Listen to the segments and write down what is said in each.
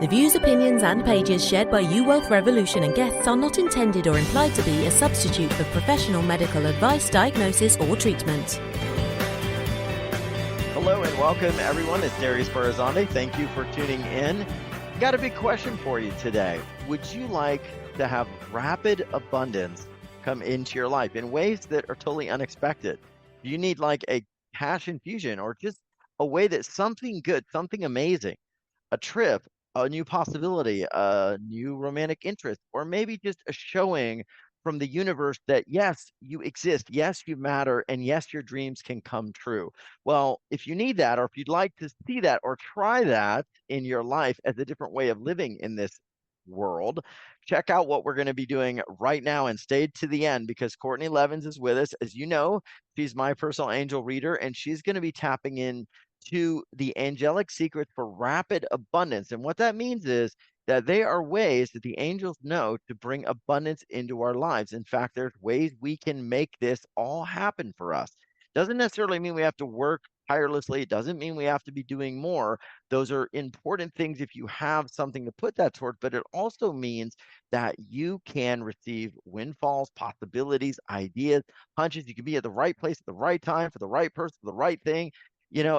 The views, opinions, and pages shared by You Wealth Revolution and guests are not intended or implied to be a substitute for professional medical advice, diagnosis, or treatment. Hello and welcome, everyone. It's Darius. Thank you for tuning in. Got a big question for you today. Would you like to have rapid abundance come into your life in ways that are totally unexpected? Do you need like a cash infusion or just a way that something good, something amazing, a trip, a new possibility, a new romantic interest, or maybe just a showing from the universe that yes, you exist, yes, you matter, and yes, your dreams can come true? Well, if you need that, or if you'd like to see that or try that in your life as a different way of living in this world, check out what we're going to be doing right now and stay to the end because Kourtney Levens is with us. As you know, she's my personal angel reader, and she's going to be tapping in to the angelic secrets for rapid abundance. And what that means is that they are ways that the angels know to bring abundance into our lives. In fact, there's ways we can make this all happen for us. Doesn't necessarily mean we have to work tirelessly. It doesn't mean we have to be doing more. Those are important things if you have something to put that toward, but it also means that you can receive windfalls, possibilities, ideas, hunches. You can be at the right place at the right time for the right person, for the right thing,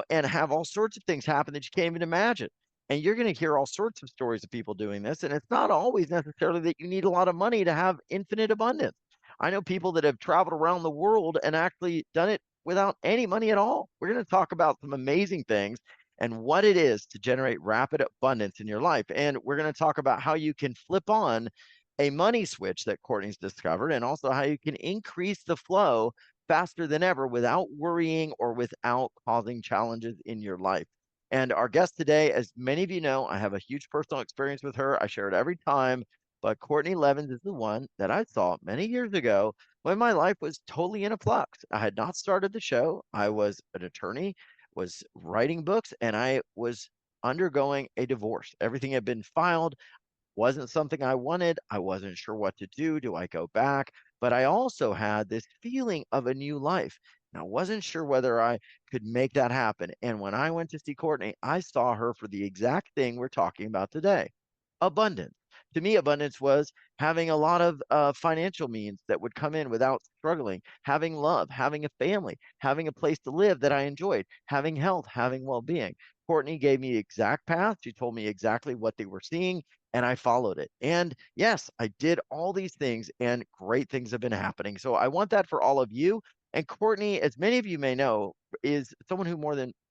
and have all sorts of things happen that you can't even imagine. And you're going to hear all sorts of stories of people doing this. And it's not always necessarily that you need a lot of money to have infinite abundance. I know people that have traveled around the world and actually done it without any money at all. We're going to talk about some amazing things and what it is to generate rapid abundance in your life. And we're going to talk about how you can flip on a money switch that Kourtney's discovered, and also how you can increase the flow faster than ever without worrying or without causing challenges in your life. And our guest today, as many of you know, I have a huge personal experience with her. I share it every time, but Kourtney Levens is the one that I saw many years ago when my life was totally in a flux. I had not started the show. I was an attorney, was writing books, and I was undergoing a divorce. Everything had been filed. Wasn't something I wanted. I wasn't sure what to do. Do I go back? But I also had this feeling of a new life. And I wasn't sure whether I could make that happen. And when I went to see Kourtney, I saw her for the exact thing we're talking about today: abundance. To me, abundance was having a lot of financial means that would come in without struggling, having love, having a family, having a place to live that I enjoyed, having health, having well being. Kourtney gave me the exact path. She told me exactly what they were seeing, and I followed it. And yes, I did all these things, and great things have been happening. So I want that for all of you. And Kourtney, as many of you may know, is someone who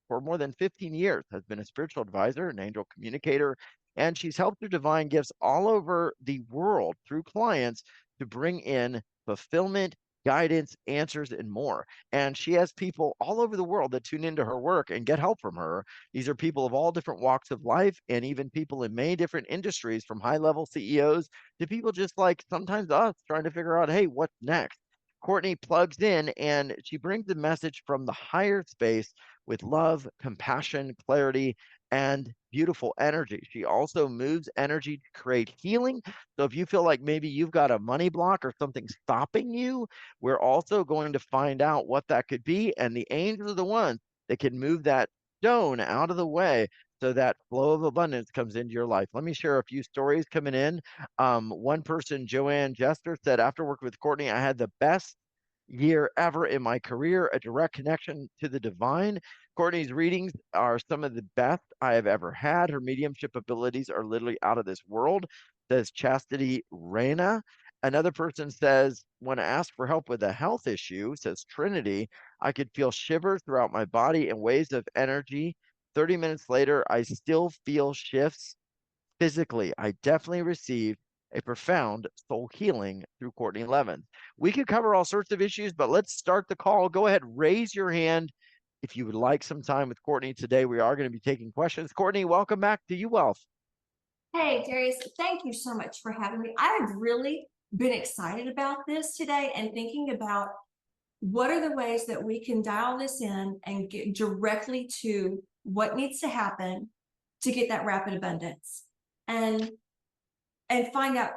for more than 15 years has been a spiritual advisor, an angel communicator, and she's helped her divine gifts all over the world through clients to bring in fulfillment, guidance, answers, and more. And she has people all over the world that tune into her work and get help from her. These are people of all different walks of life, and even people in many different industries, from high-level CEOs to people just like sometimes us trying to figure out, hey, what's next? Kourtney plugs in and she brings a message from the higher space with love, compassion, clarity, and beautiful energy. She also moves energy to create healing. So if you feel like maybe you've got a money block or something stopping you, we're also going to find out what that could be. And the angels are the ones that can move that stone out of the way so that flow of abundance comes into your life. Let me share a few stories coming in. One person, Joanne Jester, said, after working with Kourtney, I had the best year ever in my career, a direct connection to the divine. Kourtney's readings are some of the best I have ever had. Her mediumship abilities are literally out of this world, says Chastity Reyna. Another person says, when asked for help with a health issue, says Trinity, I could feel shivers throughout my body and waves of energy. 30 minutes later, I still feel shifts physically. I definitely received a profound soul healing through Kourtney Levens. We could cover all sorts of issues, but let's start the call. Go ahead, raise your hand if you would like some time with Kourtney today. We are going to be taking questions. Kourtney, welcome back to You Wealth. Hey, Darius, thank you so much for having me. I've really been excited about this today and thinking about what are the ways that we can dial this in and get directly to what needs to happen to get that rapid abundance and find out,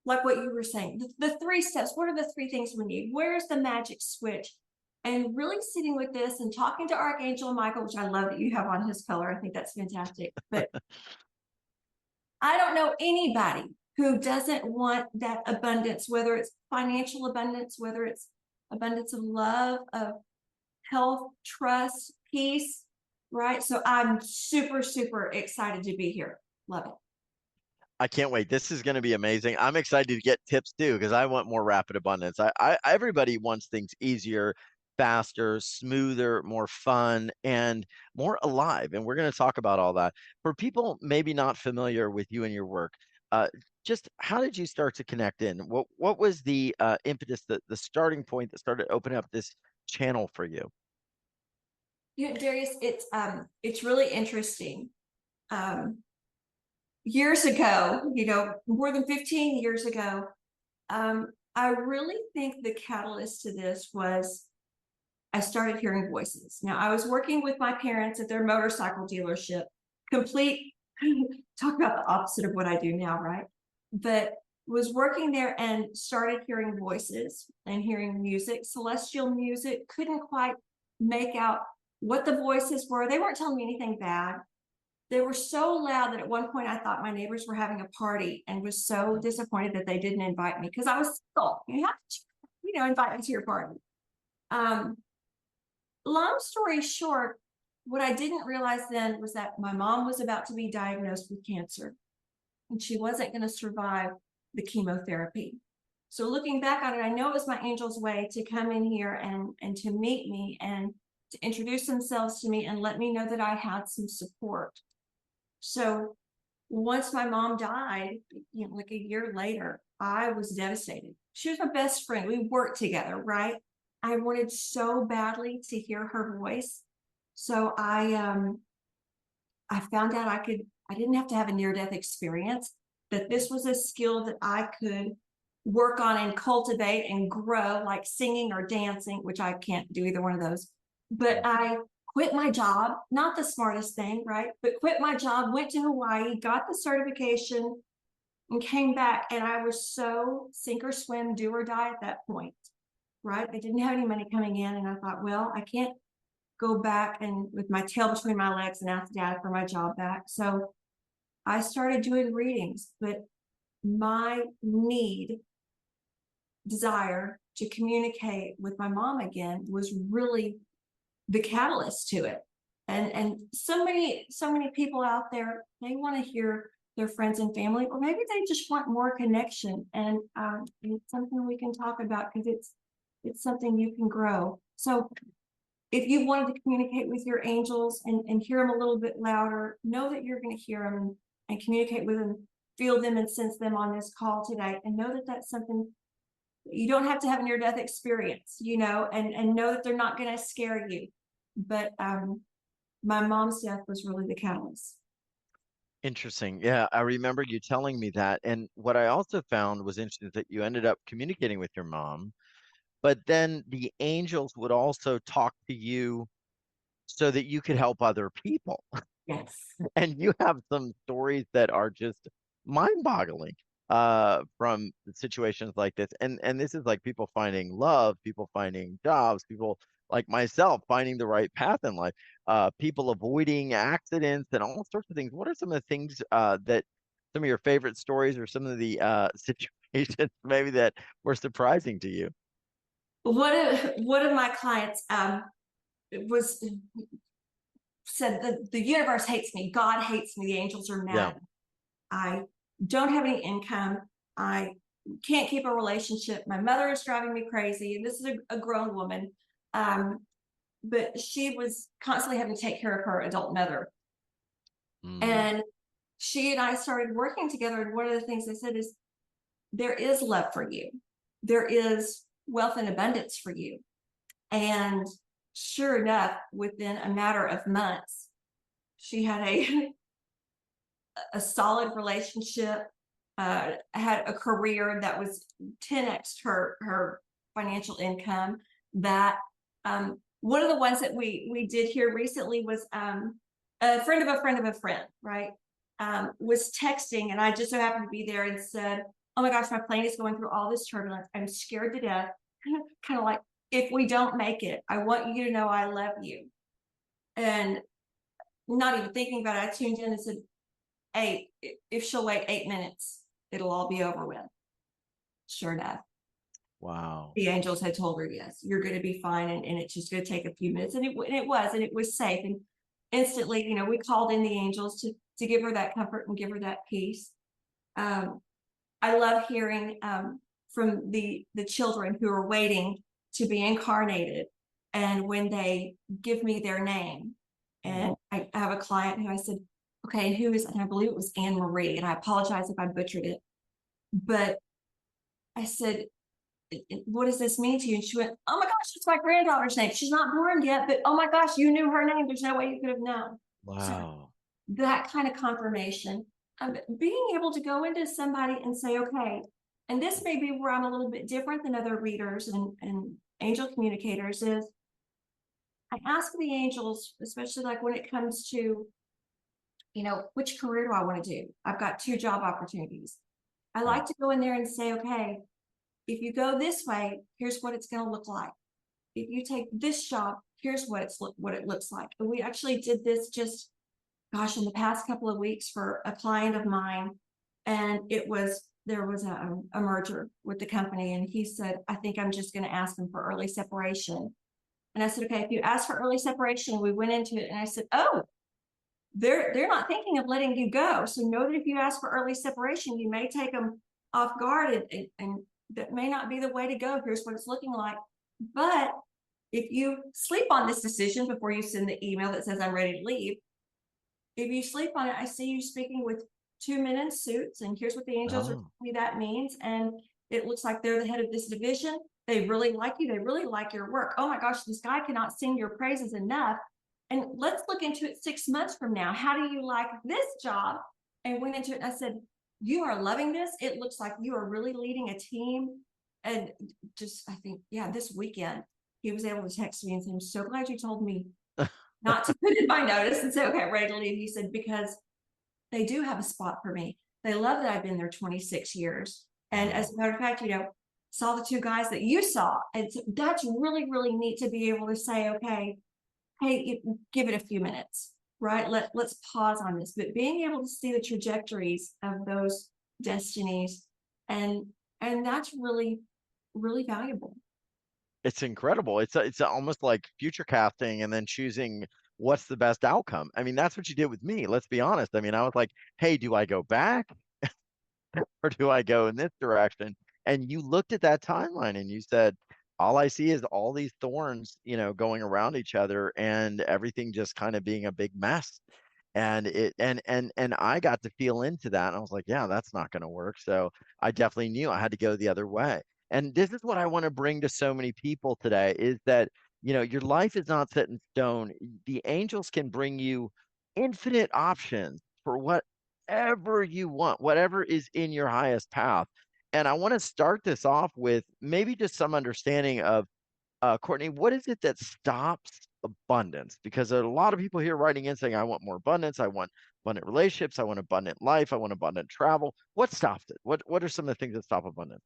like what you were saying, the 3 steps. What are the 3 things we need? Where's the magic switch? And really sitting with this and talking to Archangel Michael, which I love that you have on his color. I think that's fantastic. But I don't know anybody who doesn't want that abundance, whether it's financial abundance, whether it's abundance of love, of health, trust, peace, right? So I'm super, super excited to be here. Love it. I can't wait. This is going to be amazing. I'm excited to get tips too because I want more rapid abundance. Everybody wants things easier, faster, smoother, more fun, and more alive. And we're going to talk about all that. For people maybe not familiar with you and your work, uh, just how did you start to connect in? What was the impetus, the starting point that started opening up this channel for you? You know, Darius, it's really interesting. Um, Years ago, more than 15 years ago, I really think the catalyst to this was I started hearing voices. Now, I was working with my parents at their motorcycle dealership, complete, talk about the opposite of what I do now, right? But was working there and started hearing voices and hearing music, celestial music, couldn't quite make out what the voices were. They weren't telling me anything bad. They were so loud that at one point I thought my neighbors were having a party and was so disappointed that they didn't invite me because I was single. You have to, invite me to your party. Um, Long story short, what I didn't realize then was that my mom was about to be diagnosed with cancer and she wasn't going to survive the chemotherapy. So looking back on it, I know it was my angel's way to come in here and to meet me and to introduce themselves to me and let me know that I had some support. So once my mom died, like a year later, I was devastated. She was my best friend. We worked together, right? I wanted so badly to hear her voice. So I found out I didn't have to have a near-death experience, that this was a skill that I could work on and cultivate and grow, like singing or dancing, which I can't do either one of those. But I quit my job, not the smartest thing, right? But quit my job, went to Hawaii, got the certification, and came back. And I was so sink or swim, do or die at that point, right? I didn't have any money coming in. And I thought, well, I can't go back and with my tail between my legs and ask dad for my job back. So I started doing readings, but my desire to communicate with my mom again was really the catalyst to it. And so many people out there, they want to hear their friends and family, or maybe they just want more connection. And it's something we can talk about because it's something you can grow. So if you wanted to communicate with your angels and hear them a little bit louder, know that you're going to hear them and communicate with them, feel them and sense them on this call today, and know that that's something you don't have to have a near-death experience, and know that they're not going to scare you. But my mom's death was really the catalyst. Interesting. Yeah, I remember you telling me that. And what I also found was interesting that you ended up communicating with your mom, but then the angels would also talk to you so that you could help other people. Yes. And you have some stories that are just mind-boggling from situations like this. And this is like people finding love, people finding jobs, people like myself finding the right path in life, people avoiding accidents and all sorts of things. What are some of the things that some of your favorite stories or some of the situations maybe that were surprising to you? One of my clients was said the universe hates me, God hates me, the angels are Yeah. mad. I don't have any income. I can't keep a relationship. My mother is driving me crazy. This is a grown woman. But she was constantly having to take care of her adult mother. Mm. And she and I started working together. And one of the things I said is, there is love for you. There is wealth and abundance for you. And sure enough, within a matter of months, she had a solid relationship, had a career that was 10x her financial income. That one of the ones that we did here recently was a friend of a friend of a friend, right? Was texting, and I just so happened to be there and said, "Oh my gosh, my plane is going through all this turbulence. I'm scared to death." Kind of like, if we don't make it, I want you to know I love you. And not even thinking about it, I tuned in and said, if she'll wait 8 minutes, it'll all be over with. Sure enough, Wow. the angels had told her, yes, you're going to be fine. And it's just going to take a few minutes. And it was safe. And instantly, we called in the angels to give her that comfort and give her that peace. I love hearing from the children who are waiting to be incarnated. And when they give me their name, and I have a client who I said, okay, who is, and I believe it was Anne Marie, and I apologize if I butchered it, but I said, what does this mean to you? And she went, oh my gosh, it's my granddaughter's name. She's not born yet, but oh my gosh, you knew her name. There's no way you could have known. So Wow. that kind of confirmation of being able to go into somebody and say, okay, and this may be where I'm a little bit different than other readers and angel communicators, is I ask the angels, especially like when it comes to, which career do I want to do? I've got 2 job opportunities. I like to go in there and say, okay, if you go this way, here's what it's going to look like. If you take this job, here's what it looks like. And we actually did this just, in the past couple of weeks for a client of mine. And there was a merger with the company. And he said, I think I'm just going to ask them for early separation. And I said, okay, if you ask for early separation, we went into it and I said, oh, they're not thinking of letting you go. So know that if you ask for early separation, you may take them off guard and that may not be the way to go. Here's what it's looking like. But if you sleep on this decision before you send the email that says I'm ready to leave, if you sleep on it, I see you speaking with 2 men in suits, and here's what the angels are telling me that means. And it looks like they're the head of this division. They really like you. They really like your work. Oh my gosh, this guy cannot sing your praises enough. And let's look into it 6 months from now. How do you like this job? And went into it and I said, you are loving this. It looks like you are really leading a team. And just, I think, this weekend, he was able to text me and say, I'm so glad you told me not to put in my notice and say, okay, I'm ready to leave. He said, because they do have a spot for me. They love that I've been there 26 years. And as a matter of fact, saw the 2 guys that you saw. And so that's really, really neat to be able to say, okay, hey, give it a few minutes, right? Let's pause on this. But being able to see the trajectories of those destinies, and that's really, really valuable. It's incredible. It's almost like future casting and then choosing what's the best outcome. I mean, that's what you did with me. Let's be honest. I mean, I was like, hey, do I go back or do I go in this direction? And you looked at that timeline and you said, all I see is all these thorns, going around each other and everything just kind of being a big mess. And I got to feel into that. And I was like, yeah, that's not going to work. So I definitely knew I had to go the other way. And this is what I want to bring to so many people today is that, your life is not set in stone. The angels can bring you infinite options for whatever you want, whatever is in your highest path. And I want to start this off with maybe just some understanding of, Kourtney, what is it that stops abundance? Because there are a lot of people here writing in saying, I want more abundance. I want abundant relationships. I want abundant life. I want abundant travel. What stops it? What are some of the things that stop abundance?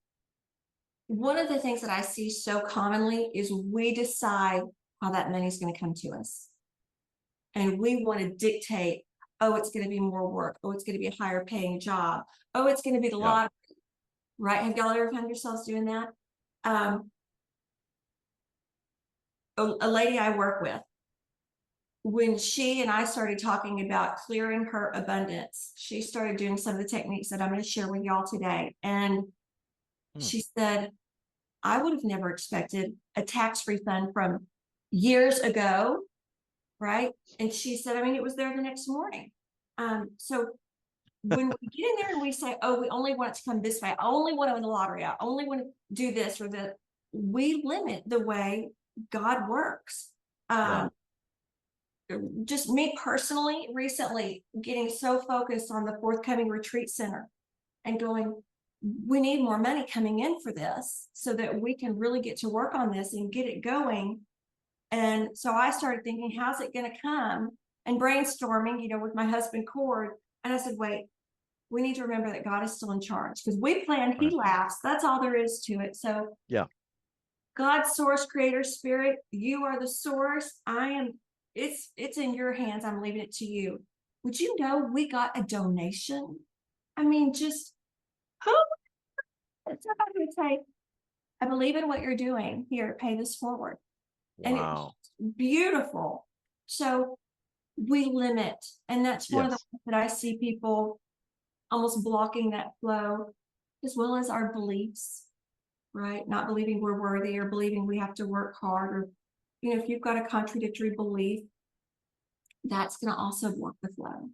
One of the things that I see so commonly is we decide how that money is going to come to us. And we want to dictate, oh, it's going to be more work. Oh, it's going to be a higher paying job. Oh, it's going to be the lottery, right? Have y'all ever found yourselves doing that? A lady I work with, when she and I started talking about clearing her abundance, she started doing some of the techniques that I'm going to share with y'all today. And she said, I would have never expected a tax refund from years ago, right? And she said, I mean, it was there the next morning. So when we get in there and we say, oh, we only want it to come this way, I only want to win the lottery, I only want to do this or that, we limit the way God works. Just me personally, recently getting so focused on the forthcoming retreat center and going, we need more money coming in for this so that we can really get to work on this and get it going. And so I started thinking, how's it going to come? And brainstorming, with my husband, Cord. And I said, wait, we need to remember that God is still in charge because we plan, he laughs. That's all there is to it. So God, source, creator, spirit, you are the source. It's in your hands. I'm leaving it to you. would you know we got a donation? I mean, just who? Somebody would say, I believe in what you're doing. Here, pay this forward. And it's Wow. beautiful. So we limit. And that's one of the Yes. ways that I see people almost blocking that flow, as well as our beliefs, right? Not believing we're worthy or believing we have to work hard, or, if you've got a contradictory belief, that's going to also block the flow.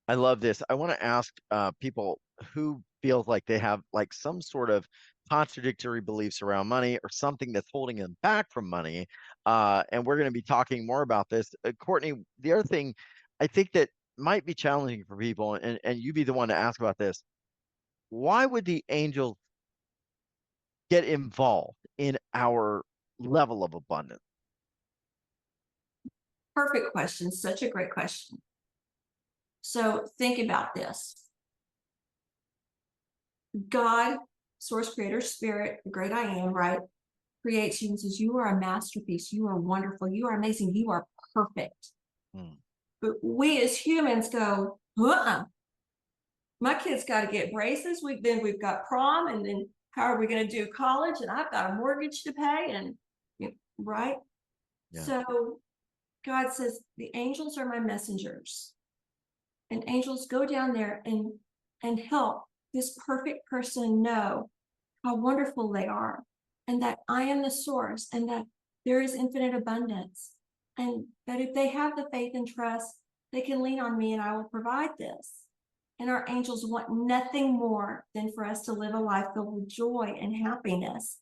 I love this. I want to ask people who feels like they have like some sort of contradictory beliefs around money or something that's holding them back from money. And we're going to be talking more about this. Kourtney, the other thing I think that might be challenging for people, and you be the one to ask about this. Why would the angels get involved in our level of abundance? Perfect question. Such a great question. So think about this. God, source, creator, spirit, the great I am, right? Creates you and says, you are a masterpiece. You are wonderful. You are amazing. You are perfect. Hmm. But we as humans go, my kid's got to get braces. We've got prom, and then how are we going to do college? And I've got a mortgage to pay, and right. Yeah. So God says, the angels are my messengers, and angels go down there and help this perfect person know how wonderful they are, and that I am the source, and that there is infinite abundance, and that if they have the faith and trust, they can lean on me and I will provide this. And our angels want nothing more than for us to live a life filled with joy and happiness,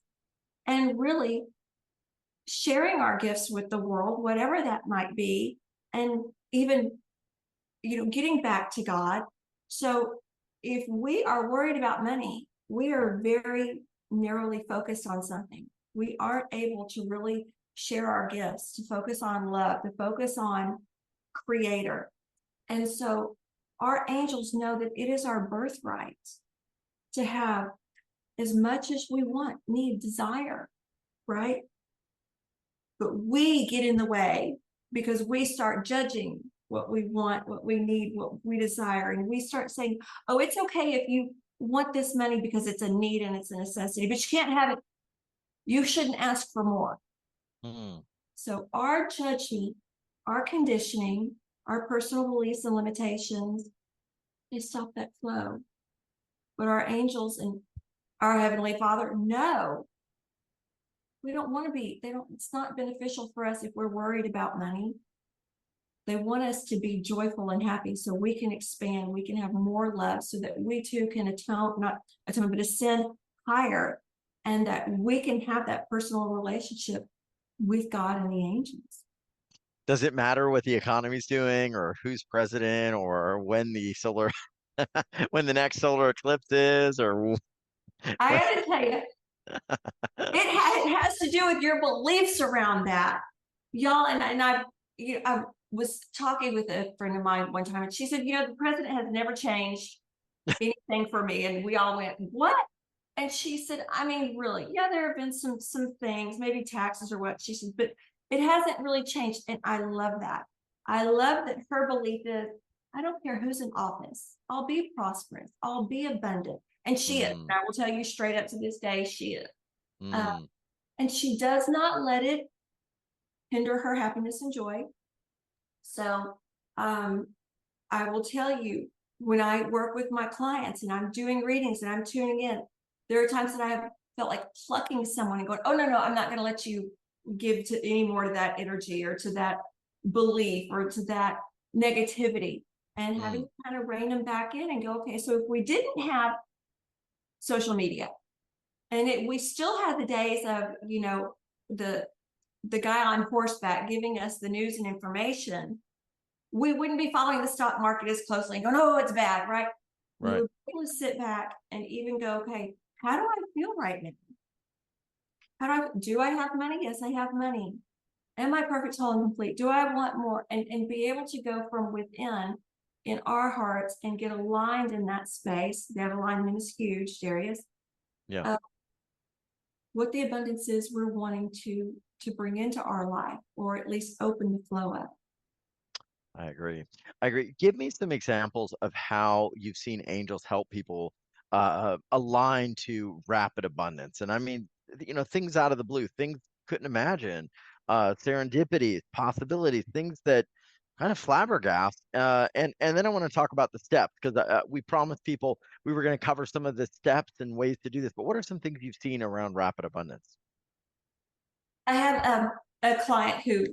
and really sharing our gifts with the world, whatever that might be, and even, getting back to God. So if we are worried about money, we are very narrowly focused on something. We aren't able to really share our gifts, to focus on love, to focus on creator. And so our angels know that it is our birthright to have as much as we want, need, desire, right? But we get in the way because we start judging what we want, what we need, what we desire. And we start saying, oh, it's okay if you want this money because it's a need and it's a necessity, but you can't have it. You shouldn't ask for more. Hmm. So our judgment, our conditioning, our personal beliefs and limitations, they stop that flow. But our angels and our Heavenly Father know we don't want to be, it's not beneficial for us if we're worried about money. They want us to be joyful and happy so we can expand, we can have more love, so that we too can ascend higher, and that we can have that personal relationship with God and the angels. Does it matter what the economy's doing or who's president or when the solar when the next solar eclipse is or I what? got to tell you, it has to do with your beliefs around that, y'all. And I was talking with a friend of mine one time, and she said, the president has never changed anything for me. And we all went, what? And she said, I mean, really, yeah, there have been some things, maybe taxes or what. She said, but it hasn't really changed. And I love that. I love that her belief is, I don't care who's in office. I'll be prosperous. I'll be abundant. And she is. And I will tell you straight up, to this day, she is. And she does not let it hinder her happiness and joy. So I will tell you, when I work with my clients and I'm doing readings and I'm tuning in, there are times that I have felt like plucking someone and going, oh, no, I'm not going to let you give to any more to that energy or to that belief or to that negativity, and having to kind of rein them back in and go, okay, so if we didn't have social media and we still had the days of, the guy on horseback giving us the news and information, we wouldn't be following the stock market as closely and going, oh, it's bad, right? Right. We would be able to sit back and even go, okay, how do I feel right now? Do I have money? Yes, I have money. Am I perfect, whole, and complete? Do I want more? And be able to go from within in our hearts and get aligned in that space. That alignment is huge, Darius. Yeah. What the abundance is we're wanting to bring into our life, or at least open the flow of. I agree. I agree. Give me some examples of how you've seen angels help people align to rapid abundance. And I mean, things out of the blue, things couldn't imagine, serendipities, possibilities, things that kind of flabbergast. And then I want to talk about the steps because we promised people we were going to cover some of the steps and ways to do this. But what are some things you've seen around rapid abundance? I had a client who,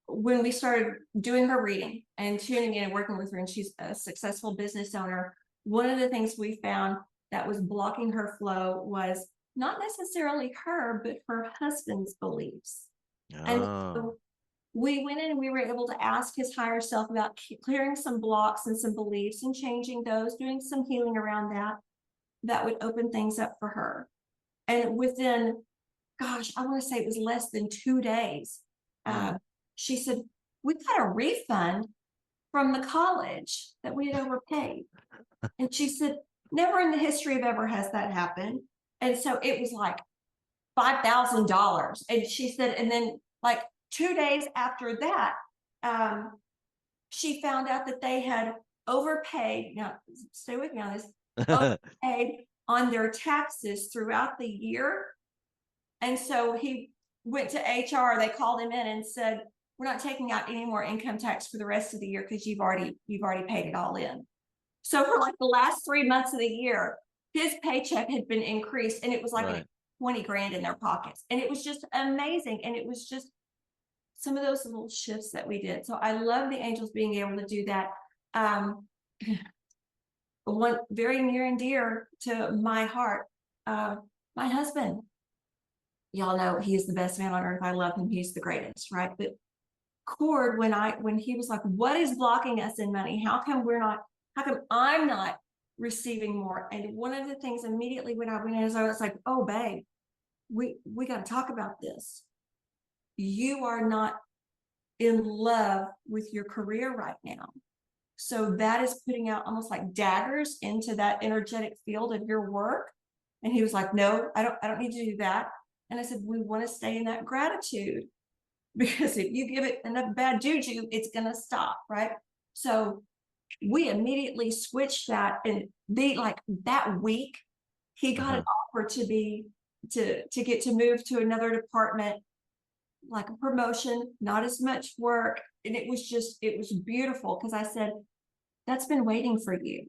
when we started doing her reading and tuning in and working with her, and she's a successful business owner, one of the things we found that was blocking her flow was not necessarily her, but her husband's beliefs. And Oh, so we went in and we were able to ask his higher self about clearing some blocks and some beliefs and changing those, doing some healing around that, that would open things up for her. And within, gosh, I want to say it was less than 2 days, hmm. uh, she said, we got a refund from the college that we had overpaid. And she said, never in the history of ever has that happened. And so it was like $5,000. And she said, and then like 2 days after that, um, she found out that they had overpaid. Now, stay with me on this, overpaid on their taxes throughout the year. And so he went to HR. They called him in and said, we're not taking out any more income tax for the rest of the year because you've already paid it all in. So for like the last 3 months of the year, his paycheck had been increased and it was like an Right. 20 grand in their pockets. And it was just amazing. And it was just some of those little shifts that we did. So I love the angels being able to do that. Um, one very near and dear to my heart, uh, my husband, y'all know he's the best man on earth. I love him. He's the greatest, right? But Cord, when he was like, what is blocking us in money? How come I'm not receiving more? And one of the things immediately when I went in is I was like, oh babe, we got to talk about this. You are not in love with your career right now. So that is putting out almost like daggers into that energetic field of your work. And he was like, no, I don't need to do that. And I said, we want to stay in that gratitude, because if you give it enough bad juju, it's going to stop. Right. So we immediately switched that. And like that week, he got an Uh-huh. offer to get to move to another department, like a promotion, not as much work. And it was beautiful because I said, that's been waiting for you,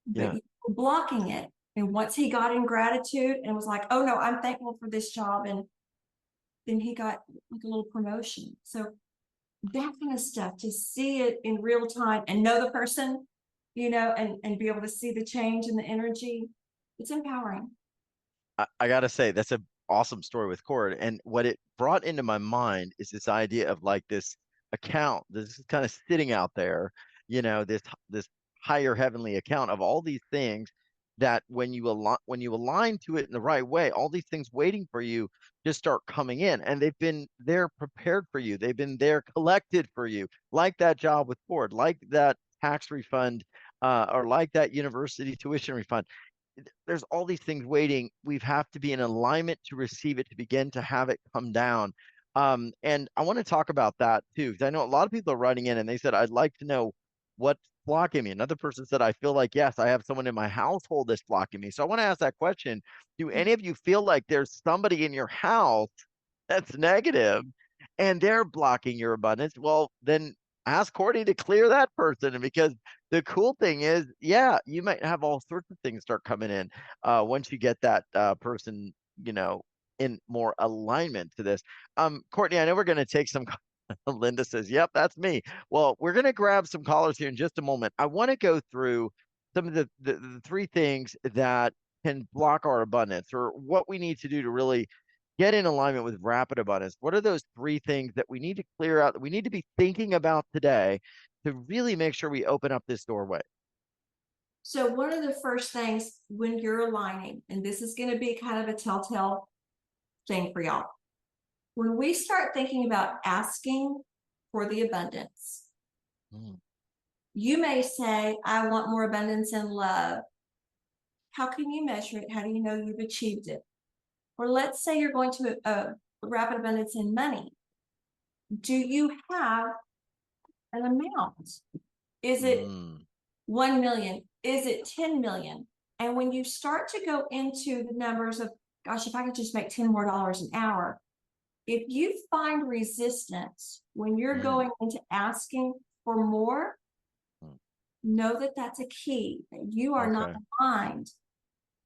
but Yeah. you were blocking it. And once he got in gratitude and was like, oh no, I'm thankful for this job. And then he got like a little promotion. So that kind of stuff, to see it in real time and know the person, and be able to see the change in the energy, it's empowering. I gotta say that's a awesome story with Cord, and what it brought into my mind is this idea of like this account, this is kind of sitting out there, this higher heavenly account of all these things that when you align to it in the right way, all these things waiting for you just start coming in, and they've been there prepared for you. They've been there collected for you, like that job with Cord, like that tax refund, or like that university tuition refund. There's all these things waiting. We have to be in alignment to receive it, to begin to have it come down. And I want to talk about that too, because I know a lot of people are writing in and they said, I'd like to know what's blocking me. Another person said, I feel like, yes, I have someone in my household that's blocking me. So I want to ask that question. Do any of you feel like there's somebody in your house that's negative and they're blocking your abundance? Well, then ask Courtney to clear that person. And because the cool thing is, yeah, you might have all sorts of things start coming in once you get that person, in more alignment to this. Courtney, I know we're going to take some. Linda says, yep, that's me. Well, we're going to grab some callers here in just a moment. I want to go through some of the three things that can block our abundance, or what we need to do to really get in alignment with rapid abundance. What are those three things that we need to clear out, that we need to be thinking about today to really make sure we open up this doorway? So one of the first things when you're aligning, and this is going to be kind of a telltale thing for y'all, when we start thinking about asking for the abundance, Mm, you may say, I want more abundance in love. How can you measure it? How do you know you've achieved it? Or let's say you're going to a rapid abundance in money. Do you have an amount? Is it 1 million? Is it 10 million? And when you start to go into the numbers of, gosh, if I could just make $10 more an hour, if you find resistance when you're going into asking for more, know that that's a key, that you are not aligned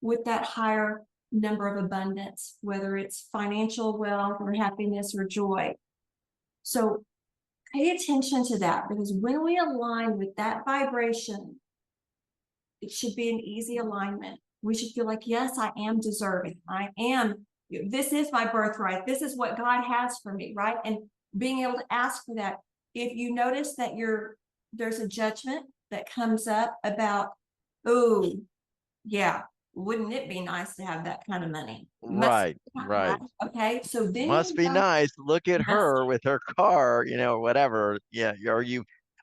with that higher number of abundance, whether it's financial wealth or happiness or joy. So pay attention to that, because when we align with that vibration, it should be an easy alignment. We should feel like, yes, I am deserving. This is my birthright. This is what God has for me, right? And being able to ask for that. If you notice that there's a judgment that comes up about, oh, yeah, wouldn't it be nice to have that kind of money? Right. Okay, so then must be nice. Look at her with her car, or whatever. Yeah.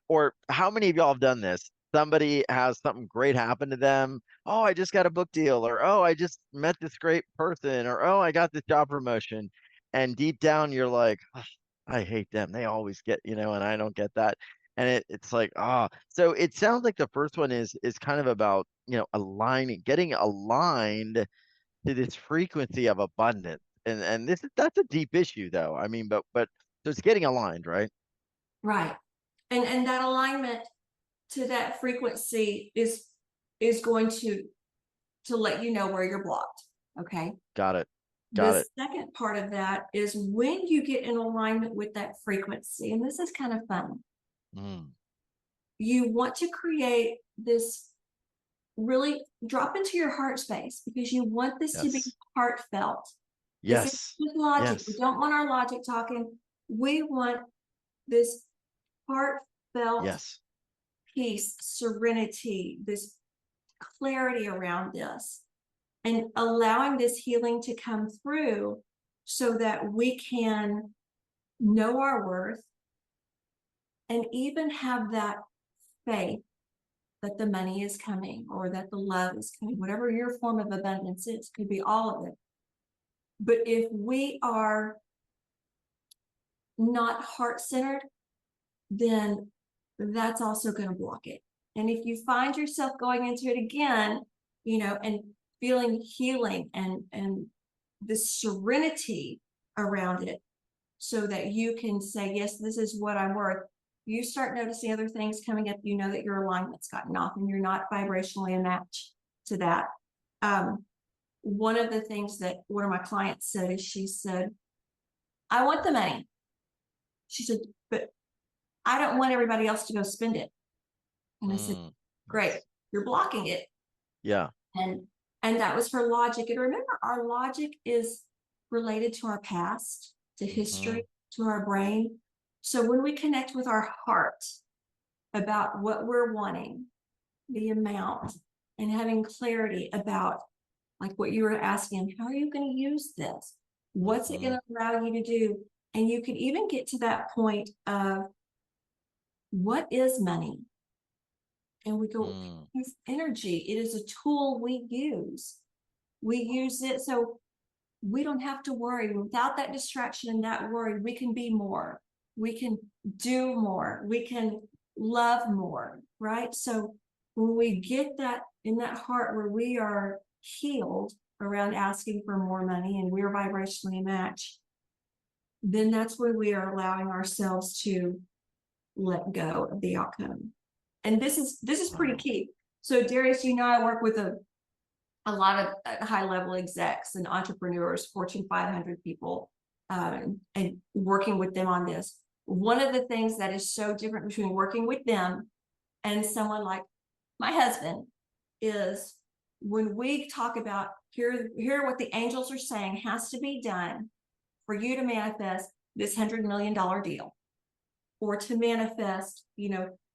Or how many of y'all have done this? Somebody has something great happen to them. Oh, I just got a book deal, or oh, I just met this great person, or oh, I got this job promotion. And deep down, you're like, "Oh, I hate them. They always get, and I don't get that." And it's like, so it sounds like the first one is kind of about, getting aligned to this frequency of abundance. And that's a deep issue though. I mean, but so it's getting aligned, right? Right. And that alignment to that frequency is going to let you know where you're blocked. Okay. Got it. The second part of that is when you get in alignment with that frequency, and this is kind of fun. You want to create this, really drop into your heart space, because you want this to be heartfelt. Yes. This is with logic. We don't want our logic talking. We want this heartfelt peace, serenity, this clarity around this, and allowing this healing to come through so that we can know our worth and even have that faith that the money is coming, or that the love is coming, whatever your form of abundance is, could be all of it. But if we are not heart-centered, then that's also going to block it. And if you find yourself going into it again, and feeling healing and the serenity around it, so that you can say, yes, this is what I'm worth, you start noticing other things coming up, that your alignment's gotten off and you're not vibrationally a match to that. One of the things that one of my clients said is, she said, I want the money. She said, but I don't want everybody else to go spend it. And I said, great, you're blocking it. Yeah. And that was her logic. And remember, our logic is related to our past, to history, to our brain. So when we connect with our heart about what we're wanting, the amount, and having clarity about, like what you were asking, how are you going to use this? What's it going to allow you to do? And you can even get to that point of, what is money? And we go, it's energy. It is a tool we use. We use it so we don't have to worry. Without that distraction and that worry, we can be more. We can do more. We can love more, right? So when we get that in that heart where we are healed around asking for more money and we're vibrationally matched, then that's when we are allowing ourselves to let go of the outcome. And this is pretty key. So Darius, I work with a lot of high level execs and entrepreneurs, Fortune 500 people, and working with them on this. One of the things that is so different between working with them and someone like my husband is, when we talk about here what the angels are saying has to be done for you to manifest this $100 million deal, or to manifest,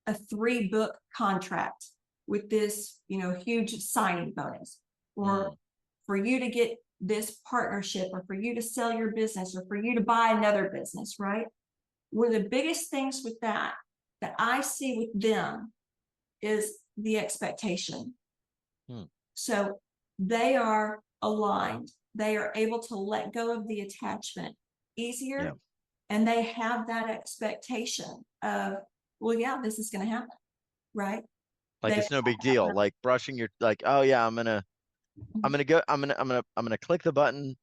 a 3-book contract with this, huge signing bonus, or for you to get this partnership, or for you to sell your business, or for you to buy another business, right? One of the biggest things with that I see with them is the expectation. So they are aligned. They are able to let go of the attachment easier. And they have that expectation of, well, yeah, this is going to happen, right? Like They it's no big deal. Like brushing your like, oh yeah, I'm gonna click the button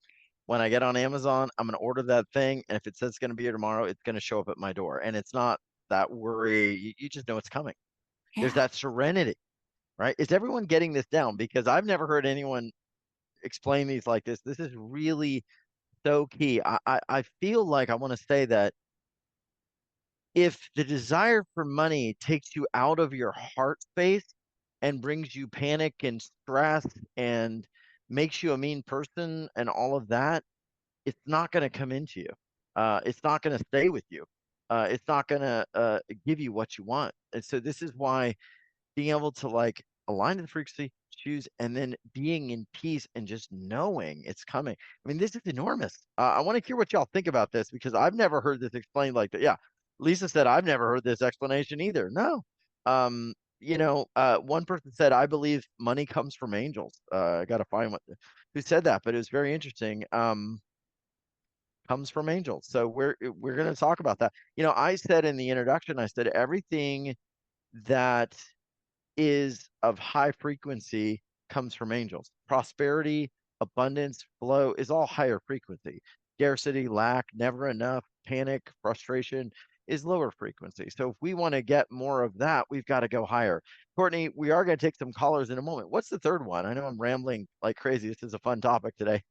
when I get on Amazon. I'm gonna order that thing, and if it says it's gonna be here tomorrow, it's gonna show up at my door. And it's not that worry. You just know it's coming. There's yeah. that serenity, right? Is everyone getting this down? Because I've never heard anyone explain these like this. This is really so key. I feel like I want to say that if the desire for money takes you out of your heart space and brings you panic and stress and makes you a mean person and all of that, it's not going to come into you. It's not going to stay with you. It's not going to give you what you want. And so this is why being able to like align to the frequency, choose, and then being in peace and just knowing it's coming. I mean, this is enormous. I want to hear what y'all think about this because I've never heard this explained like that. Yeah, Lisa said I've never heard this explanation either. No. One person said, I believe money comes from angels. I got to find who said that, but it was very interesting. Comes from angels. So we're going to talk about that. I said in the introduction, I said everything that is of high frequency comes from angels. Prosperity, abundance, flow is all higher frequency. Scarcity, lack, never enough, panic, frustration is lower frequency. So if we want to get more of that, we've got to go higher. Kourtney, we are going to take some callers in a moment. What's the third one? I know I'm rambling like crazy. This is a fun topic today.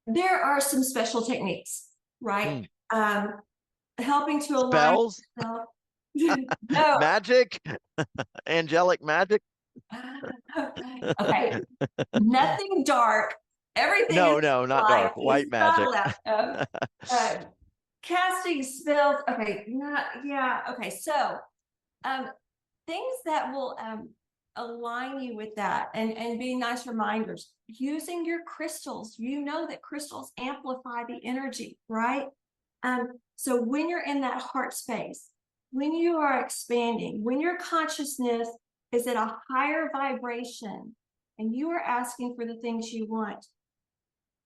There are some special techniques, right? Hmm. Helping to align Spells, yourself. No. magic, angelic magic. Okay. Nothing dark. Everything is No, not light. dark. White Is not magic. allowed. Uh, casting spells. Okay. Yeah. Okay. So, um, things that will align you with that and be nice reminders. Using your crystals. You know that crystals amplify the energy, right? So when you're in that heart space, when you are expanding, when your consciousness is at a higher vibration and you are asking for the things you want,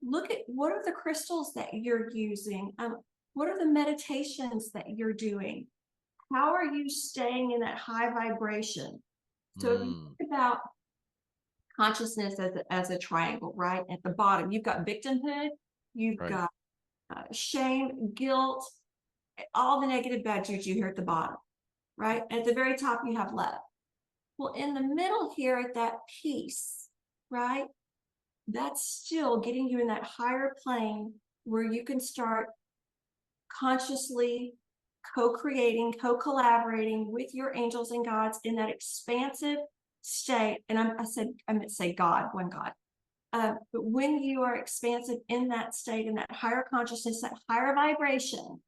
look at what are the crystals that you're using? What are the meditations that you're doing? How are you staying in that high vibration? So if you think about consciousness as a triangle, right? At the bottom, you've got victimhood, you've Right. got shame, guilt, all the negative bad juju here at the bottom, right? And at the very top, you have love. Well, in the middle here at that peace, right? That's still getting you in that higher plane where you can start consciously co-creating, co-collaborating with your angels and gods in that expansive state. And I meant to say God, one God. But when you are expansive in that state, in that higher consciousness, that higher vibration,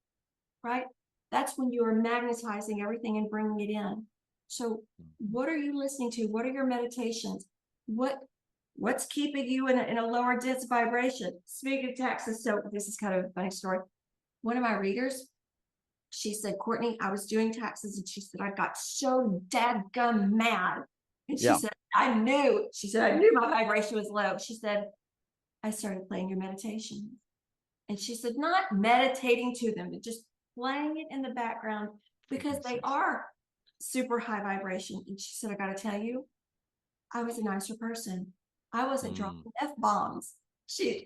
right? That's when you are magnetizing everything and bringing it in. So what are you listening to? What are your meditations? What's keeping you in a lower dense vibration? Speaking of taxes, so this is kind of a funny story. One of my readers, she said, Kourtney, I was doing taxes and she said, I got so dadgum mad. And she Yeah. said, I knew my vibration was low. She said, I started playing your meditations. And she said, not meditating to them, but just playing it in the background because they are super high vibration. And she said, I got to tell you, I was a nicer person. I wasn't dropping F-bombs.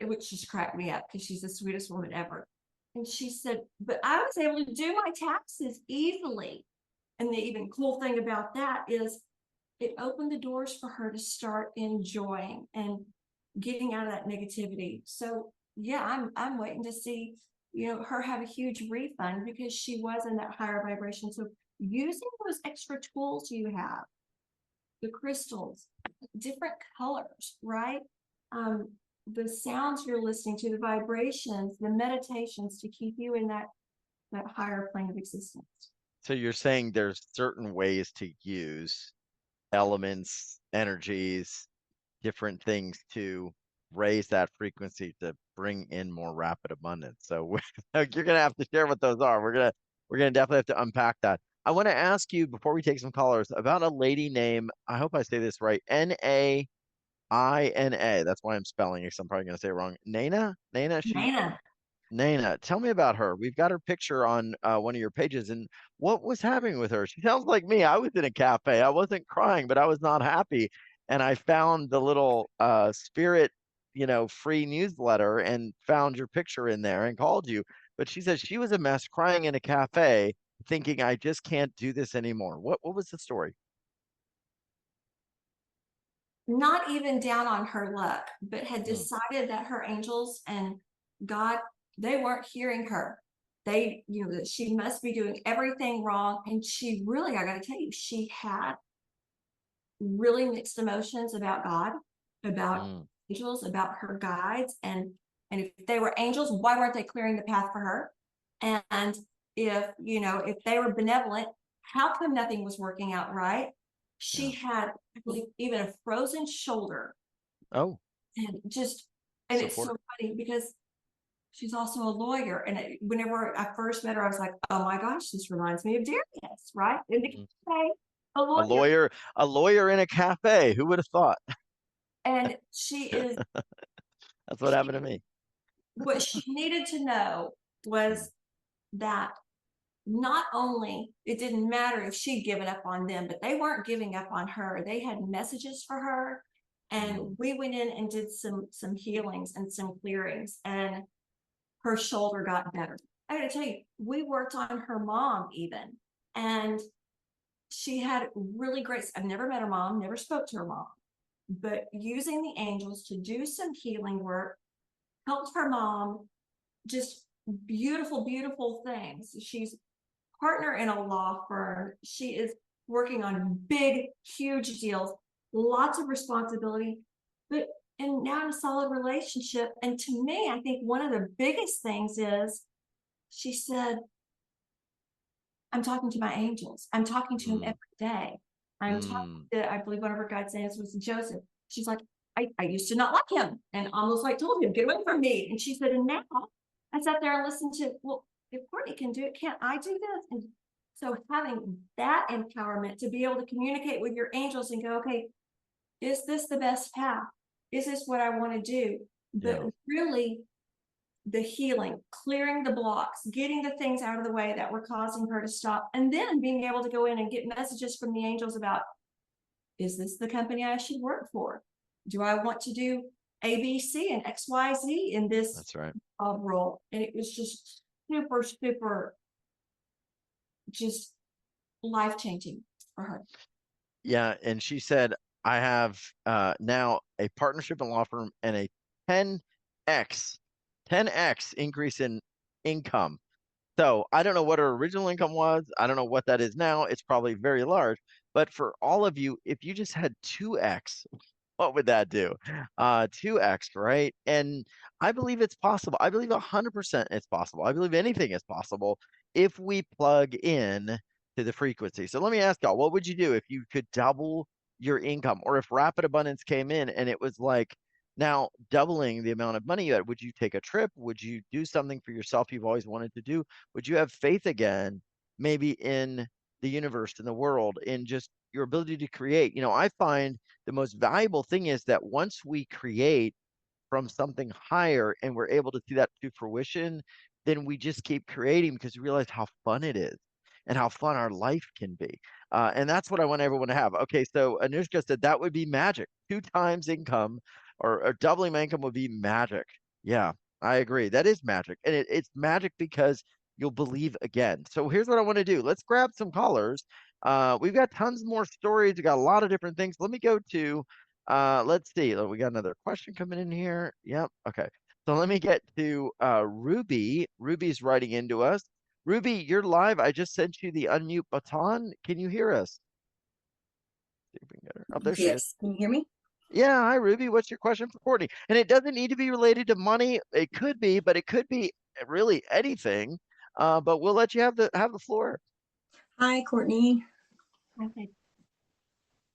Which just cracked me up because she's the sweetest woman ever. And she said, but I was able to do my taxes easily. And the even cool thing about that is it opened the doors for her to start enjoying and getting out of that negativity. So yeah, I'm waiting to see, her have a huge refund because she was in that higher vibration. So using those extra tools you have, the crystals, different colors, right? The sounds you're listening to, the vibrations, the meditations to keep you in that higher plane of existence. So you're saying there's certain ways to use elements, energies, different things to raise that frequency to bring in more rapid abundance. So you're gonna have to share what those are. We're gonna definitely have to unpack that. I want to ask you before we take some callers about a lady named, I hope I say this right, Naina. That's why I'm spelling it. I'm probably gonna say it wrong. Naina? Naina? Nana. Nana, tell me about her. We've got her picture on one of your pages, and what was happening with her? She sounds like me. I was in a cafe. I wasn't crying, but I was not happy. And I found the little spirit, free newsletter and found your picture in there and called you. But she says she was a mess crying in a cafe, thinking I just can't do this anymore. What was the story? Not even down on her luck, but had Mm, decided that her angels and God, they weren't hearing her. They, that she must be doing everything wrong. And she really, I got to tell you, she had really mixed emotions about God, about mm, angels, about her guides, and if they were angels, why weren't they clearing the path for her? And if they were benevolent, how come nothing was working out right? She yeah. had, I believe, even a frozen shoulder, Oh, and it's support. so funny because she's also a lawyer. And whenever I first met her, I was like, oh my gosh, this reminds me of Darius, right? In the Mm. cafe, a A lawyer. lawyer, a lawyer in a cafe. Who would have thought? And she is, That's what happened to me. what she needed to know was Mm, that not only it didn't matter if she'd given up on them, but they weren't giving up on her. They had messages for her. mm, And we went in and did some healings and some clearings, and her shoulder got better. I gotta tell you, we worked on her mom even. And she had really great, I've never met her mom, never spoke to her mom, but using the angels to do some healing work helped her mom, just beautiful, beautiful things. She's partner in a law firm. She is working on big, huge deals, lots of responsibility, but and now in a solid relationship. And to me, I think one of the biggest things is she said, I'm talking to my angels. I'm talking to him mm, every day. I'm talking mm. to, I believe one of her guides' names was Joseph. She's like, I used to not like him and almost like told him, get away from me. And she said, and now I sat there and listened to, well, if Kourtney can do it, can't I do this? And so having that empowerment to be able to communicate with your angels and go, okay, is this the best path? Is this what I want to do? But Yeah. really, the healing, clearing the blocks, getting the things out of the way that were causing her to stop, and then being able to go in and get messages from the angels about, is this the company I should work for? Do I want to do A, B, C, and X, Y, Z in this That's right. role? And it was just super, super, just life changing for her. Yeah, and she said, I have now a partnership and law firm and a 10x, 10x increase in income. So I don't know what her original income was. I don't know what that is now. It's probably very large. But for all of you, if you just had 2x, what would that do? 2x, right? And I believe it's possible. I believe 100% it's possible. I believe anything is possible if we plug in to the frequency. So let me ask y'all, what would you do if you could double your income, or if rapid abundance came in and it was like now doubling the amount of money you had? Would you take a trip? Would you do something for yourself you've always wanted to do? Would you have faith again, maybe in the universe, in the world, in just your ability to create? I find the most valuable thing is that once we create from something higher and we're able to see that to fruition, then we just keep creating because we realize how fun it is and how fun our life can be. And that's what I want everyone to have. Okay, so Anushka said that would be magic. 2 times income, or doubling my income would be magic. Yeah, I agree. That is magic. And it's magic because you'll believe again. So here's what I want to do. Let's grab some callers. We've got tons more stories. We got a lot of different things. Let me go to let's see. We got another question coming in here. Yep. Okay. So let me get to Ruby. Ruby's writing into us. Ruby, you're live. I just sent you the unmute baton. Can you hear us? See if we can get her. Oh, there she is. Yes. Can you hear me? Yeah. Hi, Ruby. What's your question for Kourtney? And it doesn't need to be related to money. It could be, but it could be really anything. But we'll let you have the floor. Hi, Kourtney. Okay.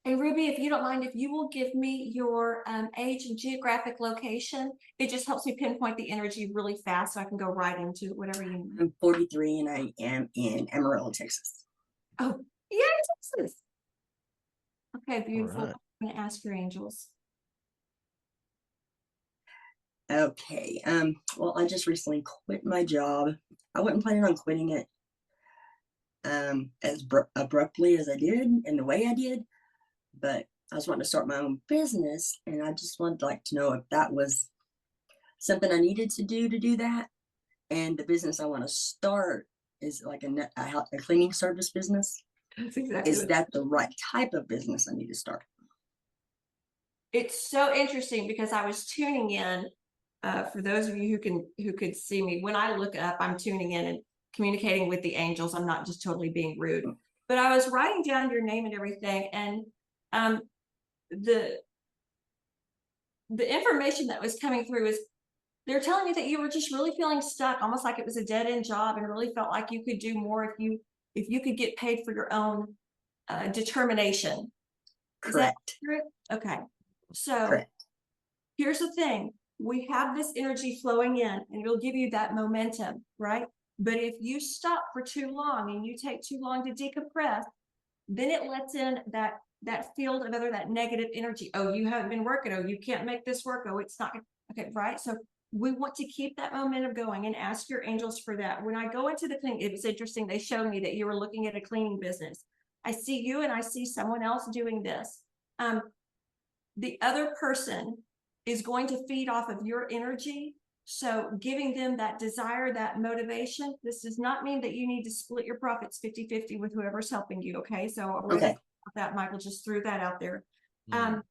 Hey, Ruby, if you don't mind, if you will give me your age and geographic location, it just helps me pinpoint the energy really fast so I can go right into whatever you need. I'm 43 and I am in Amarillo, Texas. Oh, yeah, Texas. Okay, All beautiful. right. I'm going to ask your angels. Okay. Well, I just recently quit my job. I wasn't planning on quitting it as abruptly as I did and the way I did, but I was wanting to start my own business, and I just wanted like to know if that was something I needed to do that. And the business I want to start is like a cleaning service business. That's exactly Is what that the right type of business I need to start? it's so interesting because I was tuning in. For those of you who could see me, when I look up, I'm tuning in and communicating with the angels. I'm not just totally being rude, but I was writing down your name and everything, and um, the information that was coming through is they're telling me that you were just really feeling stuck, almost like it was a dead end job, and really felt like you could do more if you could get paid for your own determination. Is that Correct. accurate? Okay. So Correct. here's the thing. We have this energy flowing in and it'll give you that momentum, right? But if you stop for too long and you take too long to decompress, then it lets in that field of that negative energy. Oh, you haven't been working. Oh, you can't make this work. Oh, it's not okay, right? So we want to keep that momentum going and ask your angels for that. When I go into the cleaning, it was interesting. They showed me that you were looking at a cleaning business. I see you and I see someone else doing this. The other person is going to feed off of your energy. So giving them that desire, that motivation, this does not mean that you need to split your profits 50-50 with whoever's helping you. Okay. So Okay. that Michael just threw that out there. Mm.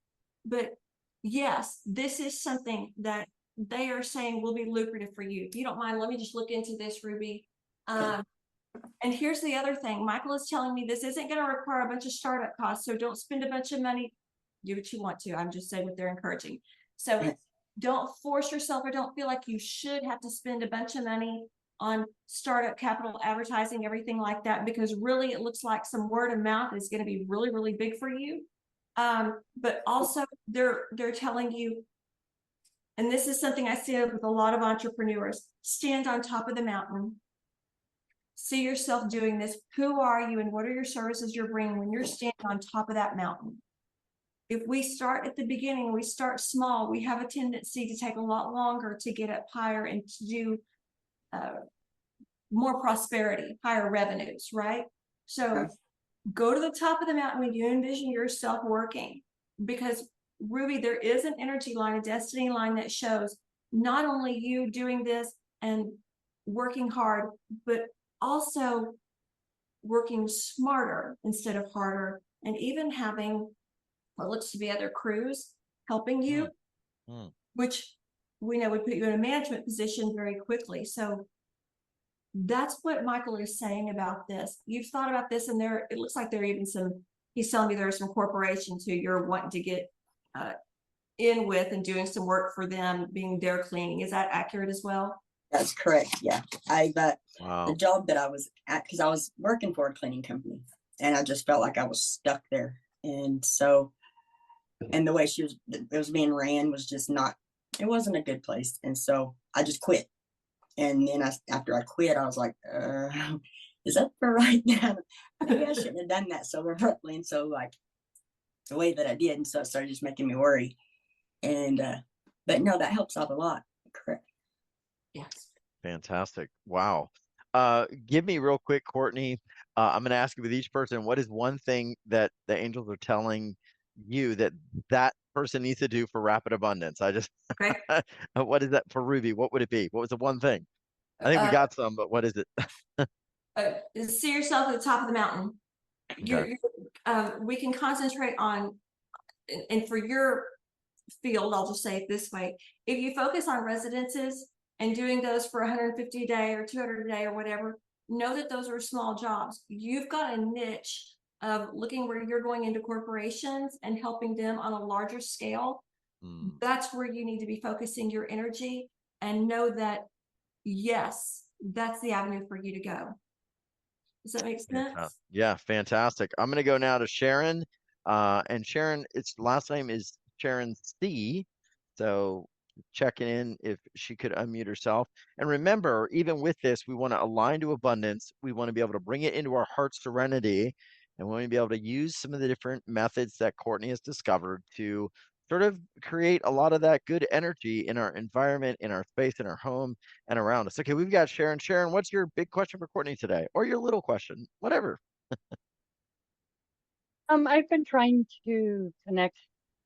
But yes, this is something that they are saying will be lucrative for you. If you don't mind, let me just look into this, Ruby. And here's the other thing. Michael is telling me this isn't going to require a bunch of startup costs. So don't spend a bunch of money. Do what you want to. I'm just saying what they're encouraging. So Yes. don't force yourself or don't feel like you should have to spend a bunch of money on startup capital, advertising, everything like that, because really it looks like some word of mouth is going to be really, really big for you. But also they're telling you, and this is something I see with a lot of entrepreneurs, stand on top of the mountain. See yourself doing this. Who are you and what are your services you're bringing when you're standing on top of that mountain? If we start at the beginning, we start small, we have a tendency to take a lot longer to get up higher and to do more prosperity, higher revenues, right? So go to the top of the mountain when you envision yourself working, because Ruby, there is an energy line, a destiny line that shows not only you doing this and working hard, but also working smarter instead of harder, and even having what looks to be other crews helping you, which we know would put you in a management position very quickly. So that's what Michael is saying about this. You've thought about this, and it looks like there are even he's telling me there are some corporations who you're wanting to get in with and doing some work for them, being their cleaning. Is that accurate as well? That's correct. Yeah. Wow. The job that I was at, because I was working for a cleaning company and I just felt like I was stuck there. And so, and the way it was being ran was just it wasn't a good place. And so I just quit. And then after I quit, I was like, is that for right now? Maybe I shouldn't have done that so abruptly. And so like the way that I did. And so it started just making me worry. And, but no, that helps out a lot. Correct. Yes. Fantastic. Wow. Give me real quick, Kourtney. I'm going to ask you with each person, what is one thing that the angels are telling you that person needs to do for rapid abundance? Okay. What is that for Ruby? What would it be? What was the one thing? I think we got some, but what is it? See yourself at the top of the mountain. Okay. We can concentrate on, and for your field, I'll just say it this way. If you focus on residences and doing those for 150 a day or 200 a day or whatever, know that those are small jobs. You've got a niche of looking where you're going into corporations and helping them on a larger scale. That's where you need to be focusing your energy, and know that, yes, that's the avenue for you to go. Does that make sense? Yeah, fantastic. I'm going to go now to Sharon. And Sharon, its last name is Sharon C. So checking in if she could unmute herself. And remember, even with this, we want to align to abundance. We want to be able to bring it into our heart serenity. And we want to be able to use some of the different methods that Kourtney has discovered to sort of create a lot of that good energy in our environment, in our space, in our home, and around us. Okay, we've got Sharon. Sharon, what's your big question for Kourtney today? Or your little question, whatever. I've been trying to connect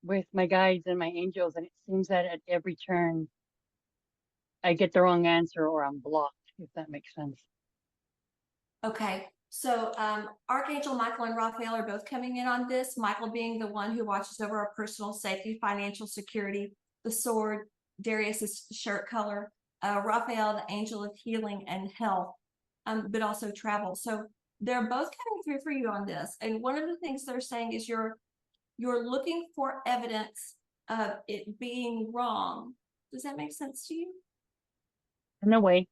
with my guides and my angels, and it seems that at every turn I get the wrong answer or I'm blocked, if that makes sense. Okay, so Archangel Michael and Raphael are both coming in on this. Michael being the one who watches over our personal safety, financial security, the sword, Darius's shirt color, Raphael, the angel of healing and health, but also travel. So they're both coming through for you on this. And one of the things they're saying is you're looking for evidence of it being wrong. Does that make sense to you? In a way.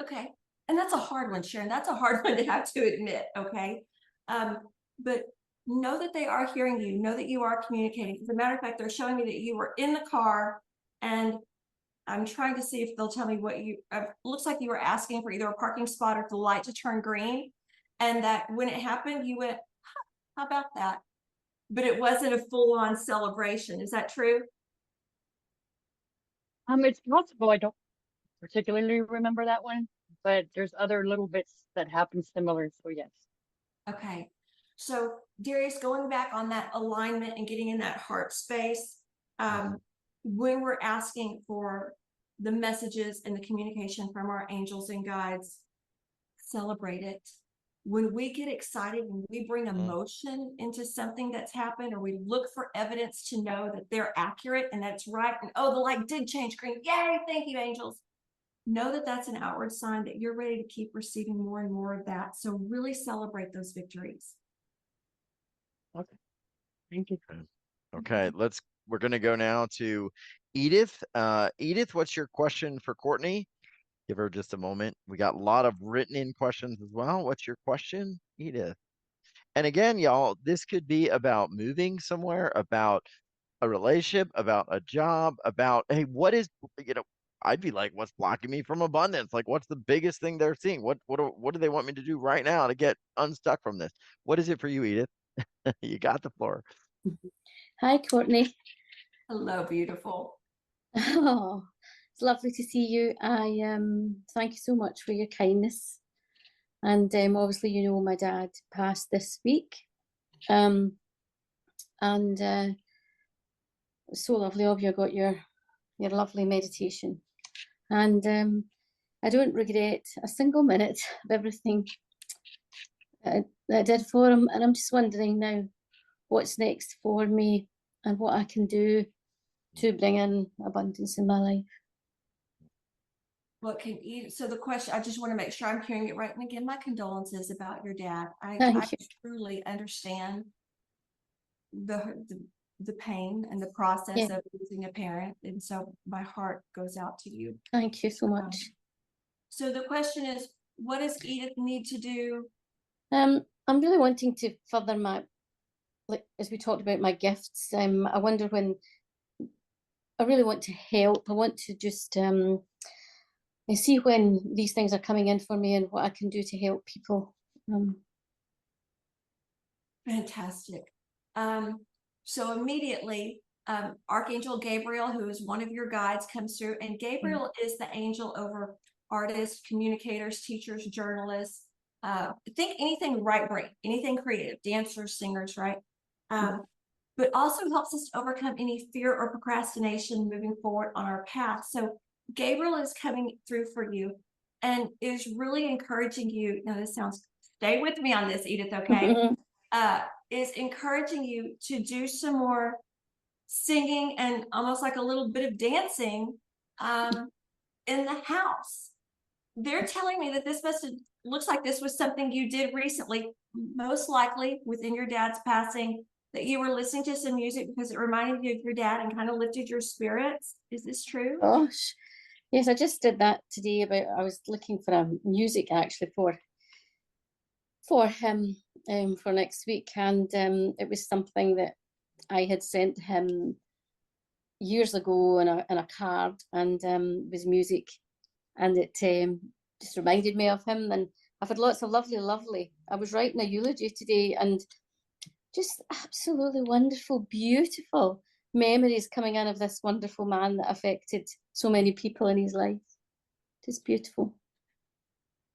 Okay. And that's a hard one, Sharon. That's a hard one to have to admit. Okay. But know that they are hearing you, know that you are communicating. As a matter of fact, they're showing me that you were in the car, and I'm trying to see if they'll tell me what you, looks like you were asking for either a parking spot or the light to turn green. And that when it happened, you went, huh, how about that? But it wasn't a full on celebration. Is that true? It's possible. I don't particularly remember that one, but there's other little bits that happen similar. So yes. Okay. So Darius, going back on that alignment and getting in that heart space, when we're asking for the messages and the communication from our angels and guides, celebrate it. When we get excited and we bring emotion into something that's happened, or we look for evidence to know that they're accurate and that's right, and oh, the light did change green, yay, thank you, angels. Know that that's an outward sign that you're ready to keep receiving more and more of that. So really celebrate those victories. Okay. Thank you. Okay, we're gonna go now to Edith. Edith, what's your question for Kourtney? Give her just a moment. We got a lot of written in questions as well. What's your question, Edith? And again, y'all, this could be about moving somewhere, about a relationship, about a job, about, hey, what is, I'd be like, what's blocking me from abundance? Like, what's the biggest thing they're seeing? What do they want me to do right now to get unstuck from this? What is it for you, Edith? You got the floor. Hi, Kourtney. Hello, beautiful. Oh, it's lovely to see you. I thank you so much for your kindness. And obviously, you know, my dad passed this week. And it's so lovely of you. I got your lovely meditation. And I don't regret a single minute of everything that I did for him. And I'm just wondering now what's next for me and what I can do to bring in abundance in my life. What can you, so the question, I just want to make sure I'm hearing it right. And again, my condolences about your dad. I Thank you. truly understand the pain and the process of losing a parent. And so my heart goes out to you. Thank you so much. So the question is, what does Edith need to do? I'm really wanting to further my, like, as we talked about my gifts. I wonder when I really want to help. I want to just see when these things are coming in for me and what I can do to help people. Fantastic. So immediately, Archangel Gabriel, who is one of your guides, comes through, and Gabriel is the angel over artists, communicators, teachers, journalists. Think anything right brain, anything creative, dancers, singers, right? But also helps us to overcome any fear or procrastination moving forward on our path. So Gabriel is coming through for you and is really encouraging you. Now this sounds, stay with me on this, Edith, okay? Is encouraging you to do some more singing and almost like a little bit of dancing in the house. They're telling me that this looks like this was something you did recently, most likely within your dad's passing, that you were listening to some music because it reminded you of your dad and kind of lifted your spirits. Is this true? Gosh, yes, I just did that today. I was looking for a music actually for him for next week, and it was something that I had sent him years ago in a card, and was music, and it just reminded me of him. And I've had lots of lovely. I was writing a eulogy today, and just absolutely wonderful, beautiful memories coming in of this wonderful man that affected so many people in his life. Just beautiful.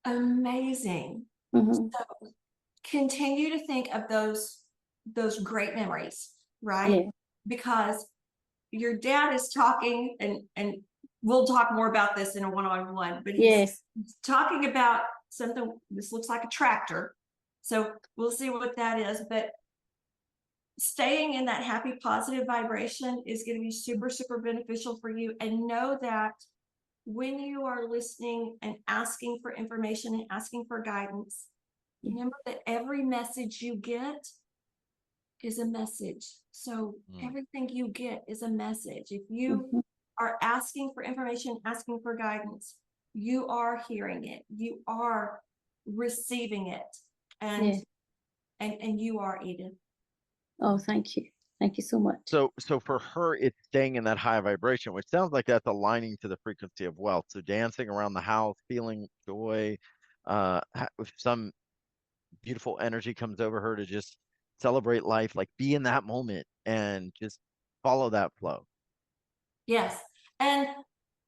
Amazing. Mhm. So continue to think of those great memories, right? Yeah. Because your dad is talking, and we'll talk more about this in a one-on-one, but he's Yes. talking about something. This looks like a tractor, so we'll see what that is. But staying in that happy, positive vibration is going to be super, super beneficial for you. And know that when you are listening and asking for information and asking for guidance, remember that every message you get is a message. So everything you get is a message. If you Mhm. are asking for information, asking for guidance, you are hearing it. You are receiving it. And Yeah. and you are, Edith. Oh, thank you. Thank you so much. So for her, it's staying in that high vibration, which sounds like that's aligning to the frequency of wealth. So dancing around the house, feeling joy, if some beautiful energy comes over her, to just celebrate life, like be in that moment and just follow that flow. Yes. And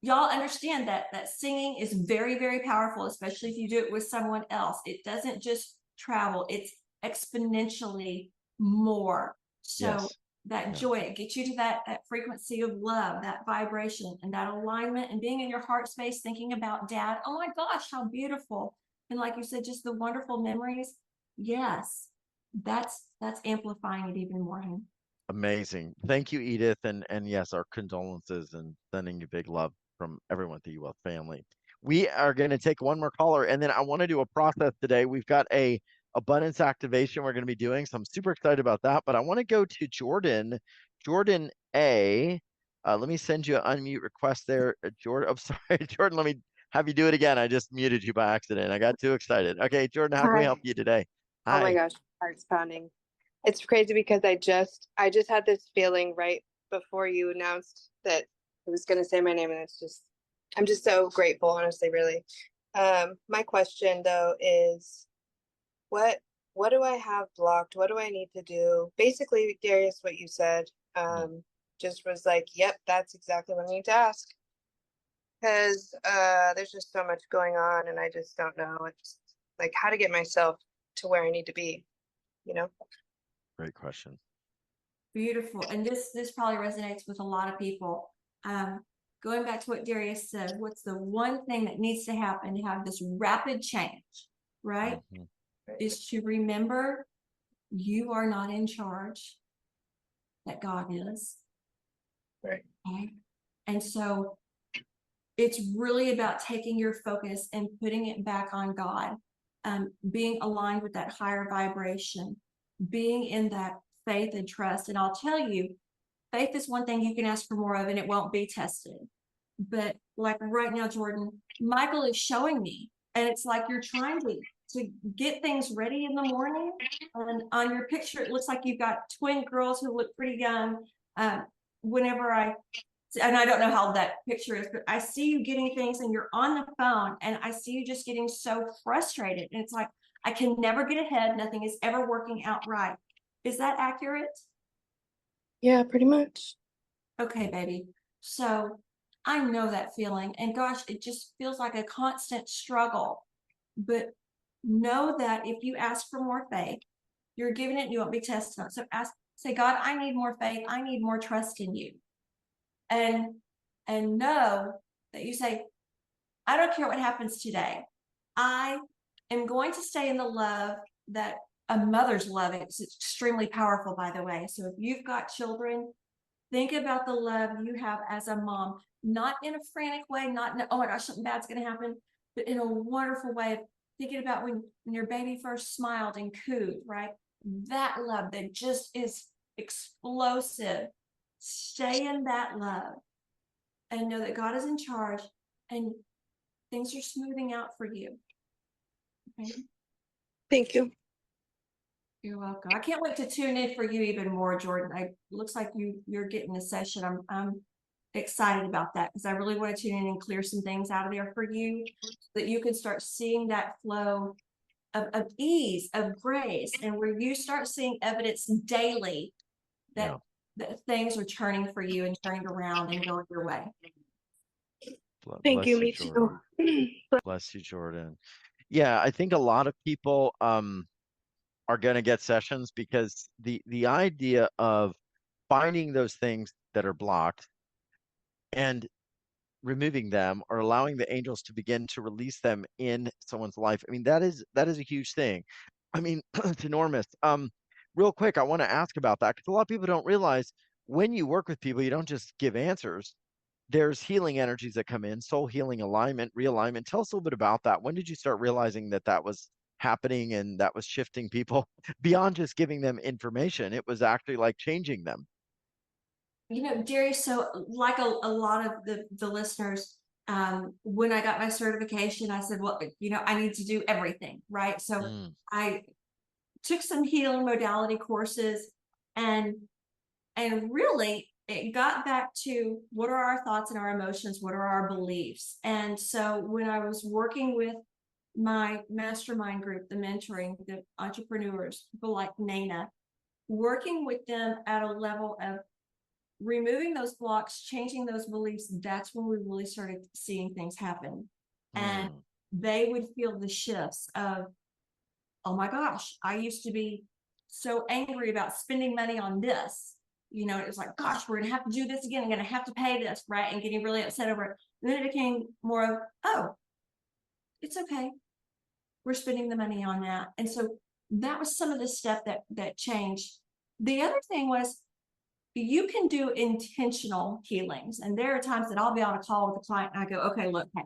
y'all understand that singing is very, very powerful, especially if you do it with someone else. It doesn't just travel, it's exponentially more. So Yes. that Yeah. joy, it gets you to that frequency of love, that vibration, and that alignment, and being in your heart space, thinking about dad. Oh my gosh, how beautiful. And like you said, just the wonderful memories. Yes, that's amplifying it even more. Honey. Amazing. Thank you, Edith. And yes, our condolences and sending you big love from everyone at the UL family. We are going to take one more caller, and then I want to do a process today. We've got a abundance activation we're going to be doing, so I'm super excited about that. But I want to go to Jordan. Jordan A. Let me send you an unmute request there, Jordan. I'm sorry, Jordan. Let me have you do it again. I just muted you by accident. I got too excited. Okay, Jordan, how can we Hi. help you today? Oh my Hi. gosh, heart's pounding. It's crazy because I just had this feeling right before you announced that I was gonna say my name, and I'm just so grateful, honestly, really. My question though is what what do I have blocked? What do I need to do? Basically, Darius, what you said, just was like, yep, that's exactly what I need to ask. Because there's just so much going on and I just don't know. It's like how to get myself to where I need to be, you know? Great question. Beautiful. And this probably resonates with a lot of people. Going back to what Darius said, what's the one thing that needs to happen to have this rapid change, right? Mhm. Is to remember you are not in charge, that God is. Right. Okay? And so it's really about taking your focus and putting it back on God, being aligned with that higher vibration, being in that faith and trust. And I'll tell you, faith is one thing you can ask for more of and it won't be tested. But like right now, Jordan, Michael is showing me, and it's like you're trying to get things ready in the morning. And on your picture, it looks like you've got twin girls who look pretty young. Whenever and I don't know how that picture is, but I see you getting things and you're on the phone, and I see you just getting so frustrated. And it's like, I can never get ahead. Nothing is ever working out right. Is that accurate? Yeah, pretty much. Okay, baby. So I know that feeling. And gosh, it just feels like a constant struggle. But know that if you ask for more faith, you're giving it and you won't be tested on it. So say, God, I need more faith. I need more trust in you. And know that you say, I don't care what happens today. I am going to stay in the love that a mother's love is. It's extremely powerful, by the way. So if you've got children, think about the love you have as a mom, not in a frantic way, not in oh my gosh, something bad's going to happen, but in a wonderful way of thinking about when your baby first smiled and cooed, right? That love that just is explosive. Stay in that love and know that God is in charge and things are smoothing out for you. Okay. Thank you. You're welcome. I can't wait to tune in for you even more, Jordan. It looks like you're getting a session. I'm excited about that because I really want to tune in and clear some things out of there for you so that you can start seeing that flow of ease, of grace, and where you start seeing evidence daily that that things are turning for you and turning around and going your way. Thank you, Bless you, me Jordan. too. Bless you, Jordan. Yeah, I think a lot of people are going to get sessions because the idea of finding those things that are blocked and removing them or allowing the angels to begin to release them in someone's life. I mean, that is a huge thing. I mean, it's enormous. Real quick, I want to ask about that because a lot of people don't realize when you work with people, you don't just give answers. There's healing energies that come in, soul healing, alignment, realignment. Tell us a little bit about that. When did you start realizing that that was happening and that was shifting people beyond just giving them information? It was actually like changing them. You know, Darius, so like a lot of the listeners, when I got my certification, I said, well, you know, I need to do everything, right? So Mm, I took some healing modality courses, and really it got back to what are our thoughts and our emotions, what are our beliefs. And so when I was working with my mastermind group, the mentoring, the entrepreneurs, people like Nana, working with them at a level of removing those blocks, changing those beliefs, that's when we really started seeing things happen. And mm, they would feel the shifts of, oh my gosh, I used to be so angry about spending money on this. You know, it was like, gosh, we're going to have to do this again. I'm going to have to pay this, right? And getting really upset over it. And then it became more of, oh, it's okay. We're spending the money on that. And so that was some of the stuff that changed. The other thing was, you can do intentional healings. And there are times that I'll be on a call with a client and I go, okay, look, hey,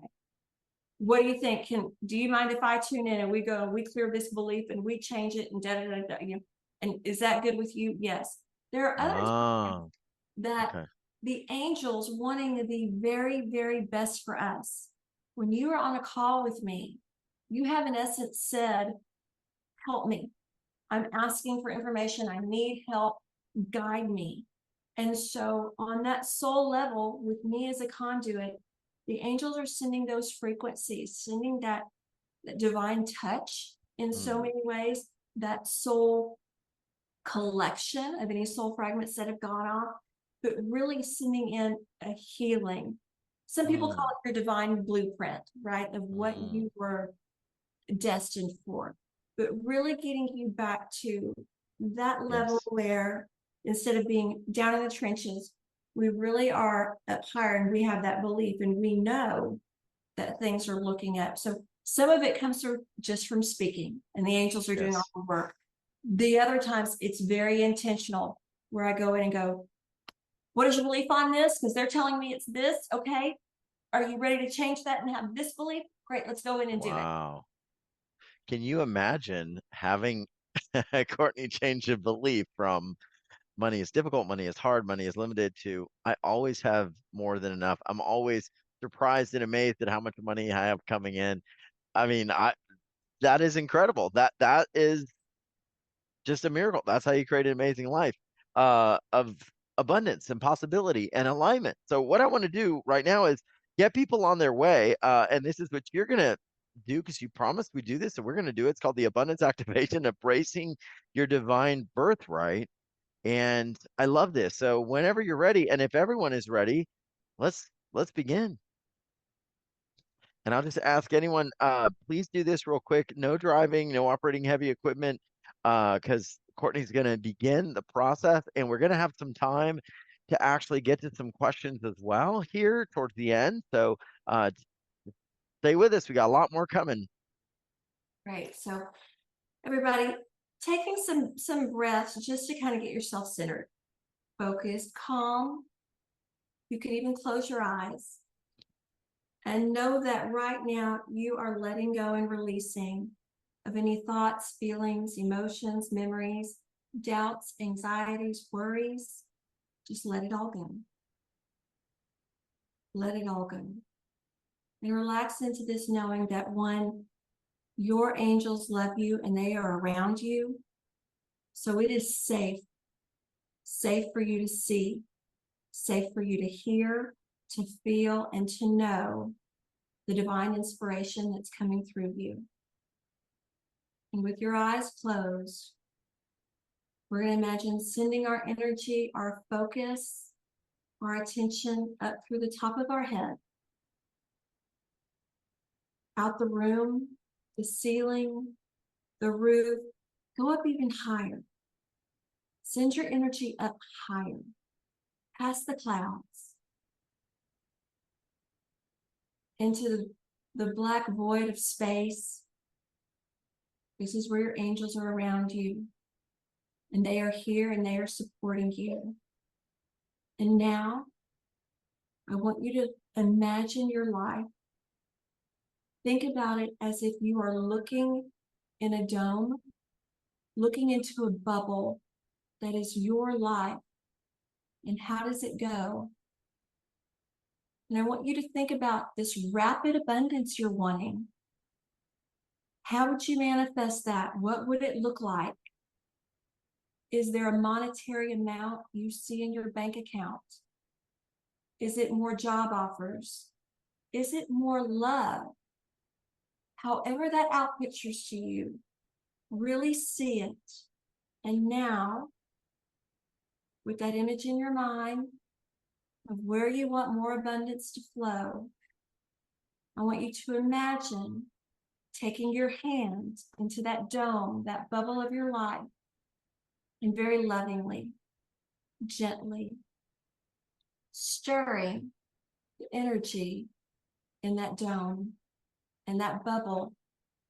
what do you think? Do you mind if I tune in and we go and we clear this belief and we change it and you know, and is that good with you? Yes. There are other times ah, that okay. the angels wanting the very, very best for us. When you are on a call with me, you have in essence said, help me. I'm asking for information. I need help. Guide me. And so on that soul level, with me as a conduit, the angels are sending those frequencies, sending that divine touch in so Mm, many ways, that soul collection of any soul fragments that have gone off, but really sending in a healing. Some people call mm, it your divine blueprint, right? Of what mm, you were destined for, but really getting you back to that level yes, where instead of being down in the trenches, we really are up higher and we have that belief and we know that things are looking up. So some of it comes through just from speaking and the angels are doing all yes. the work. The other times it's very intentional where I go in and go, what is your belief on this? Because they're telling me it's this. Okay. Are you ready to change that and have this belief? Great. Let's go in and do it. Wow. Can you imagine having Courtney change a belief from money is difficult, money is hard, money is limited to I always have more than enough. I'm always surprised and amazed at how much money I have coming in. I mean, I that is incredible. That is just a miracle. That's how you create an amazing life of abundance and possibility and alignment. So what I want to do right now is get people on their way. And this is what you're gonna do because you promised we do this, and we're gonna do it. It's called the abundance activation, embracing your divine birthright. And I love this. So whenever you're ready, and if everyone is ready, let's begin. And I'll just ask anyone, please do this real quick. No driving, no operating heavy equipment, because Courtney's going to begin the process, and we're going to have some time to actually get to some questions as well here towards the end. So stay with us. We got a lot more coming. Right. So everybody taking some breaths just to kind of get yourself centered, focused, calm. You can even close your eyes and know that right now you are letting go and releasing of any thoughts, feelings, emotions, memories, doubts, anxieties, worries. Just let it all go. Let it all go. And relax into this knowing that one, your angels love you and they are around you. So it is safe for you to see, safe for you to hear, to feel, and to know the divine inspiration that's coming through you. And with your eyes closed, We're going to imagine sending our energy, our focus, our attention up through the top of our head, out the room, the ceiling, the roof. Go up even higher. Send your energy up higher, past the clouds, into the black void of space. This is where your angels are around you, and they are here and they are supporting you. And now, I want you to imagine your life. Think about it as if you are looking in a dome, looking into a bubble that is your life. And how does it go? And I want you to think about this rapid abundance you're wanting. How would you manifest that? What would it look like? Is there a monetary amount you see in your bank account? Is it more job offers? Is it more love? However that outpictures to you, really see it. And now, with that image in your mind of where you want more abundance to flow, I want you to imagine taking your hand into that dome, that bubble of your life, and very lovingly, gently stirring the energy in that dome and that bubble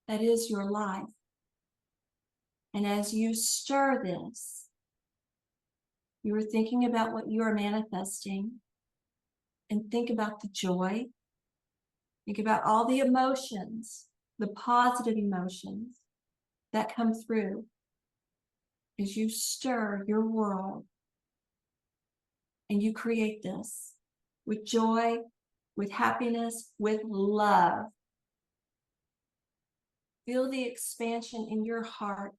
that is your life. And as you stir this, you are thinking about what you are manifesting, and think about the joy. Think about all the emotions, the positive emotions that come through as you stir your world and you create this with joy, with happiness, with love. Feel the expansion in your heart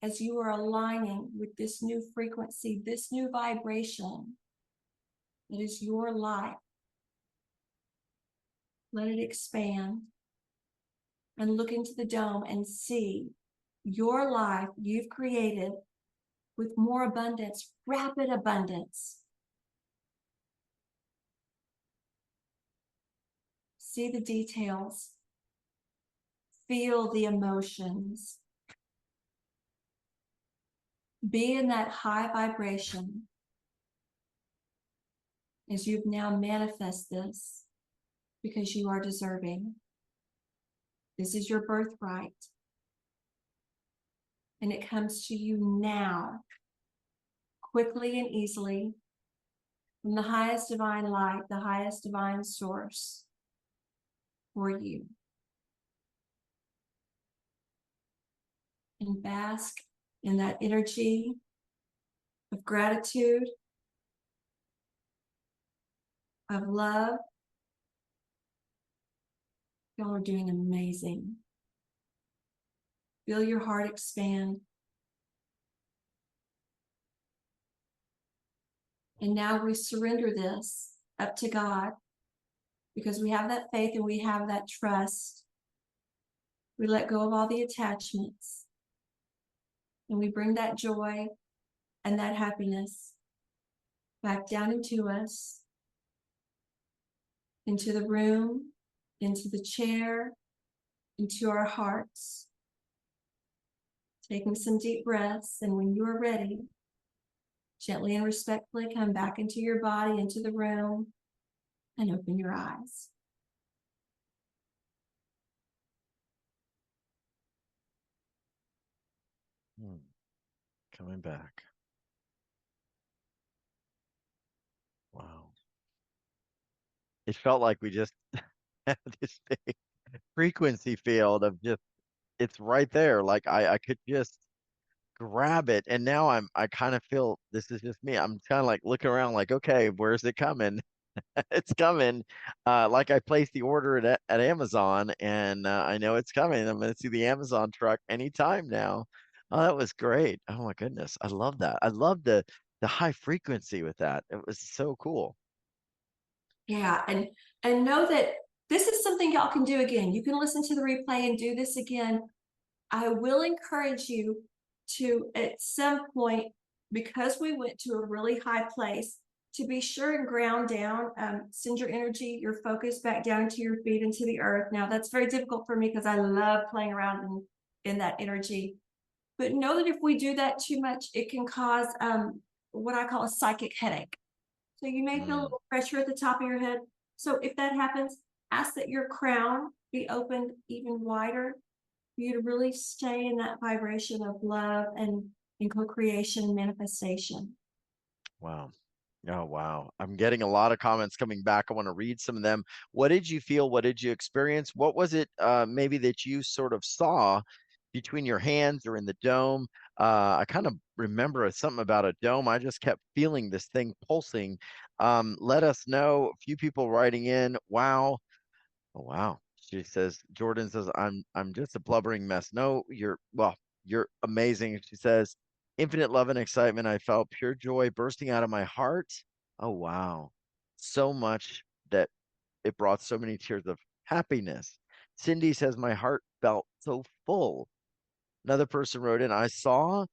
as you are aligning with this new frequency, this new vibration that is your life. Let it expand and look into the dome and see your life you've created with more abundance, rapid abundance. See the details. Feel the emotions. Be in that high vibration as you've now manifest this because you are deserving. This is your birthright. And it comes to you now, quickly and easily, from the highest divine light, the highest divine source for you. And bask in that energy of gratitude, of love. Y'all are doing amazing. Feel your heart expand. And now we surrender this up to God because we have that faith and we have that trust. We let go of all the attachments and we bring that joy and that happiness back down into us, into the room, into the chair, into our hearts. Taking some deep breaths, and when you are ready, gently and respectfully come back into your body, into the room, and open your eyes. Coming back. Wow. It felt like we just had this big frequency field of just, it's right there. Like I could just grab it. And now I kind of feel this is just me. I'm kind of like looking around like, okay, where's it coming? It's coming. Like I placed the order at Amazon and I know it's coming. I'm going to see the Amazon truck anytime now. Oh, that was great. Oh my goodness. I love that. I love the high frequency with that. It was so cool. Yeah, and know that this is something y'all can do again. You can listen to the replay and do this again. I will encourage you to, at some point, because we went to a really high place, to be sure and ground down, send your energy, your focus back down to your feet, into the earth. Now, that's very difficult for me because I love playing around in that energy. But know that if we do that too much, it can cause what I call a psychic headache. So you may feel a little pressure at the top of your head. So if that happens, ask that your crown be opened even wider for you to really stay in that vibration of love and in co-creation and manifestation. Wow. Oh, wow. I'm getting a lot of comments coming back. I want to read some of them. What did you feel? What did you experience? What was it maybe that you sort of saw between your hands or in the dome? I kind of remember something about a dome. I just kept feeling this thing pulsing. Let us know. A few people writing in. Wow. Oh, wow. She says, Jordan says, I'm just a blubbering mess. No, you're amazing. She says, infinite love and excitement. I felt pure joy bursting out of my heart. Oh, wow. So much that it brought so many tears of happiness. Cindy says, my heart felt so full. Another person wrote in, I saw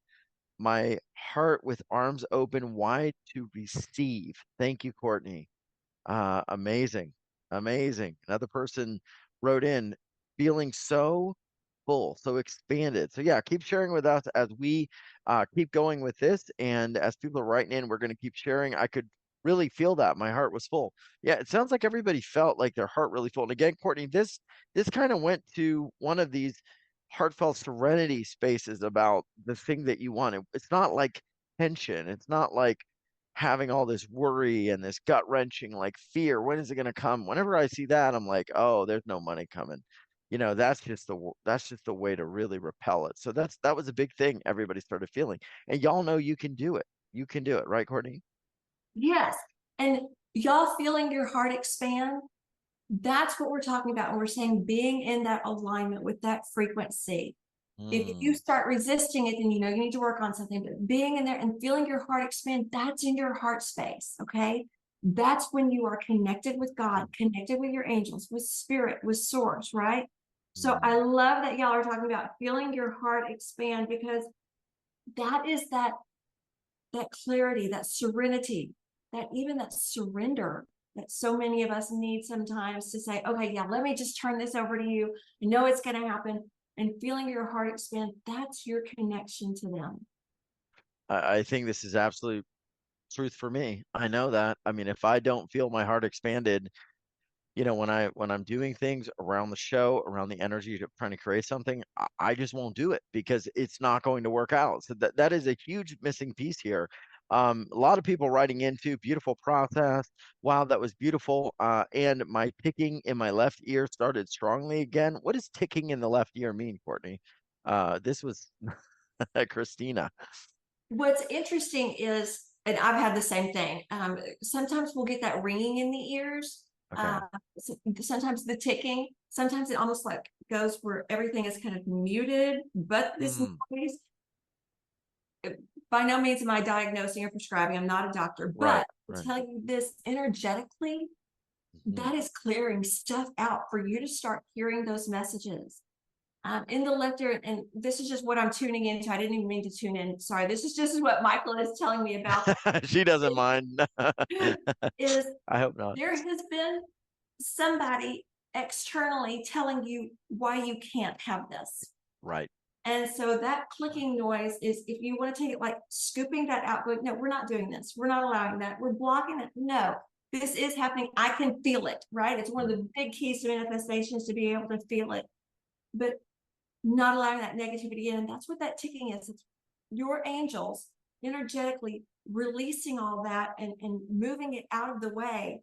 my heart with arms open wide to receive. Thank you, Kourtney. Amazing. Amazing. Another person wrote in, feeling so full, so expanded. So yeah, keep sharing with us as we keep going with this. And as people are writing in, we're going to keep sharing. I could really feel that my heart was full. Yeah, it sounds like everybody felt like their heart really full. And again, Kourtney, this kind of went to one of these heartfelt serenity spaces about the thing that you want. It's not like tension. It's not like having all this worry and this gut wrenching like fear. When is it going to come? Whenever I see that, I'm like, oh, there's no money coming. That's just the way to really repel it. So that was a big thing everybody started feeling. And y'all know you can do it. You can do it, right, Kourtney? Yes. And y'all feeling your heart expand, that's what we're talking about when we're saying being in that alignment with that frequency. If you start resisting it, then you need to work on something. But being in there and feeling your heart expand, that's in your heart space. Okay. That's when you are connected with God, connected with your angels, with spirit, with source, right? So I love that y'all are talking about feeling your heart expand, because that is that clarity, that serenity, that surrender that so many of us need sometimes, to say, okay, yeah, let me just turn this over to you. I know it's going to happen. And feeling your heart expand, that's your connection to them. I think this is absolute truth for me. I know that. I mean, if I don't feel my heart expanded, when I'm doing things around the show, around the energy of trying to create something, I just won't do it because it's not going to work out. So that is a huge missing piece here. A lot of people writing into beautiful process. Wow, that was beautiful. And my ticking in my left ear started strongly again. What does ticking in the left ear mean, Kourtney? This was Christina. What's interesting is, and I've had the same thing. Sometimes we'll get that ringing in the ears. Okay. Sometimes the ticking. Sometimes it almost like goes where everything is kind of muted. But this noise, by no means am I diagnosing or prescribing. I'm not a doctor, but Right. I'll tell you this, energetically, that is clearing stuff out for you to start hearing those messages. In the left ear, and this is just what I'm tuning into. I didn't even mean to tune in. Sorry, this is just what Michael is telling me about. She doesn't mind. Is I hope not. there has been somebody externally telling you why you can't have this. Right. And so that clicking noise is, if you want to take it like scooping that out, going, no, we're not doing this. We're not allowing that. We're blocking it. No, this is happening. I can feel it, right? It's one of the big keys to manifestations, to be able to feel it. But not allowing that negativity in. And that's what that ticking is. It's your angels energetically releasing all that and moving it out of the way.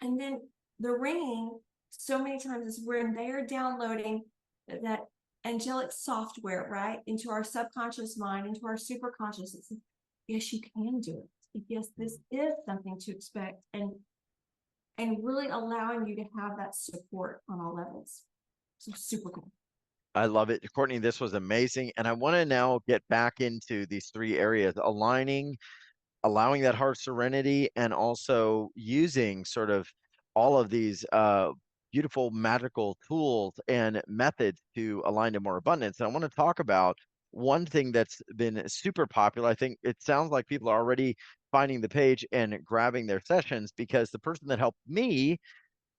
And then the ringing, so many times, is when they're downloading that angelic software, right, into our subconscious mind, into our super consciousness. Yes, you can do it. Yes, this is something to expect, and really allowing you to have that support on all levels. So super cool. I love it. Kourtney, this was amazing. And I want to now get back into these three areas: aligning, allowing that heart serenity, and also using sort of all of these beautiful magical tools and methods to align to more abundance. And I want to talk about one thing that's been super popular, I think it sounds like people are already finding the page and grabbing their sessions, because the person that helped me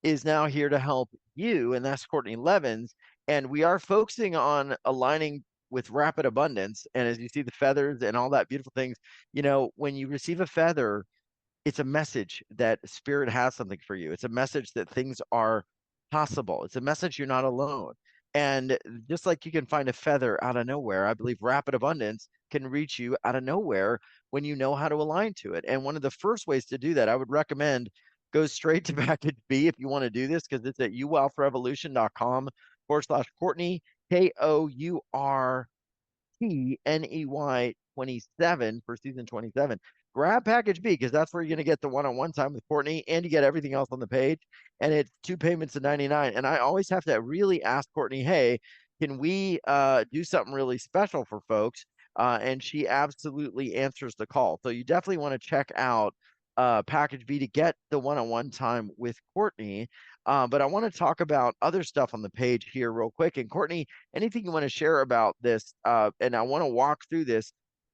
is now here to help you, and that's Kourtney Levens. And we are focusing on aligning with rapid abundance. And as you see the feathers and all that beautiful things, when you receive a feather, it's a message that spirit has something for you. It's a message that things are possible. It's a message you're not alone. And just like you can find a feather out of nowhere, I believe rapid abundance can reach you out of nowhere when you know how to align to it. And one of the first ways to do that, I would recommend go straight to package B if you want to do this, because it's at youwealthrevolution.com/Kourtney, KOURTNEY 27 for season 27. Grab package B, because that's where you're going to get the one-on-one time with Kourtney, and you get everything else on the page. And it's 2 payments of 99. And I always have to really ask Kourtney, hey, can we do something really special for folks? And she absolutely answers the call. So you definitely want to check out package B to get the one-on-one time with Kourtney. But I want to talk about other stuff on the page here real quick. And Kourtney, anything you want to share about this? And I want to walk through this.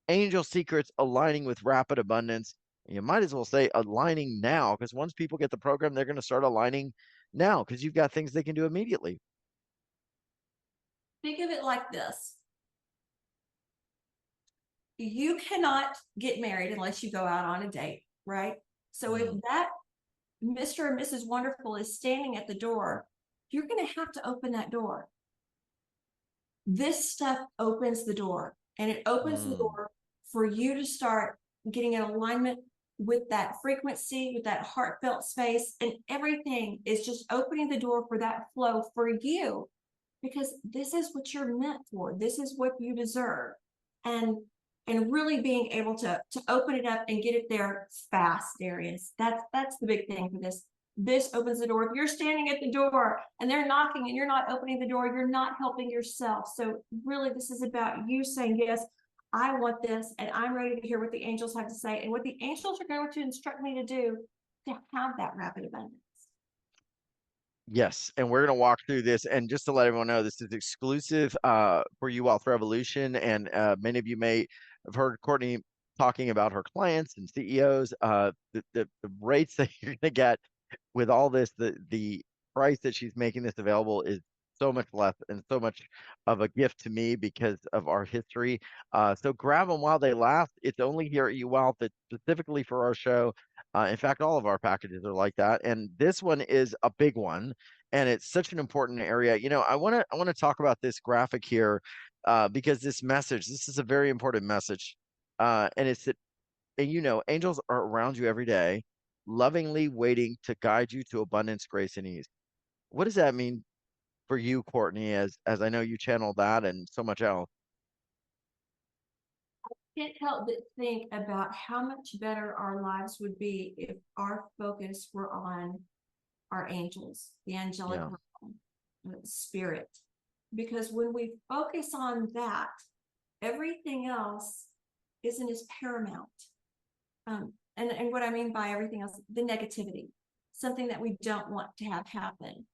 Angel secrets aligning with rapid abundance. You might as well say aligning now, because once people get the program, they're going to start aligning now, because you've got things they can do immediately. Think of it like this. You cannot get married unless you go out on a date, right? So if that Mr. and Mrs. Wonderful is standing at the door, you're going to have to open that door. This stuff opens the door, and it opens the door for you to start getting in alignment with that frequency, with that heartfelt space, and everything is just opening the door for that flow for you, because this is what you're meant for. This is what you deserve. And really being able to open it up and get it there fast, Darius. That's the big thing for this. This opens the door. If you're standing at the door and they're knocking and you're not opening the door, you're not helping yourself. So really, this is about you saying, yes, I want this, and I'm ready to hear what the angels have to say, and what the angels are going to instruct me to do to have that rapid abundance. Yes, and we're going to walk through this. And just to let everyone know, this is exclusive for You Wealth Revolution. And many of you may have heard Kourtney talking about her clients and CEOs. The rates that you're going to get with all this, the price that she's making this available is so much less and so much of a gift to me because of our history. So grab them while they last. It's only here at You Wealth. It's specifically for our show. In fact, all of our packages are like that, and this one is a big one, and it's such an important area. I want to talk about this graphic here because this is a very important message, and it's that, and angels are around you every day, lovingly waiting to guide you to abundance, grace, and ease. What does that mean for you, Kourtney? As I know you channel that and so much else. Can't help but think about how much better our lives would be if our focus were on our angels, the angelic spirit. Because when we focus on that, everything else isn't as paramount. And what I mean by everything else, the negativity, something that we don't want to have happen.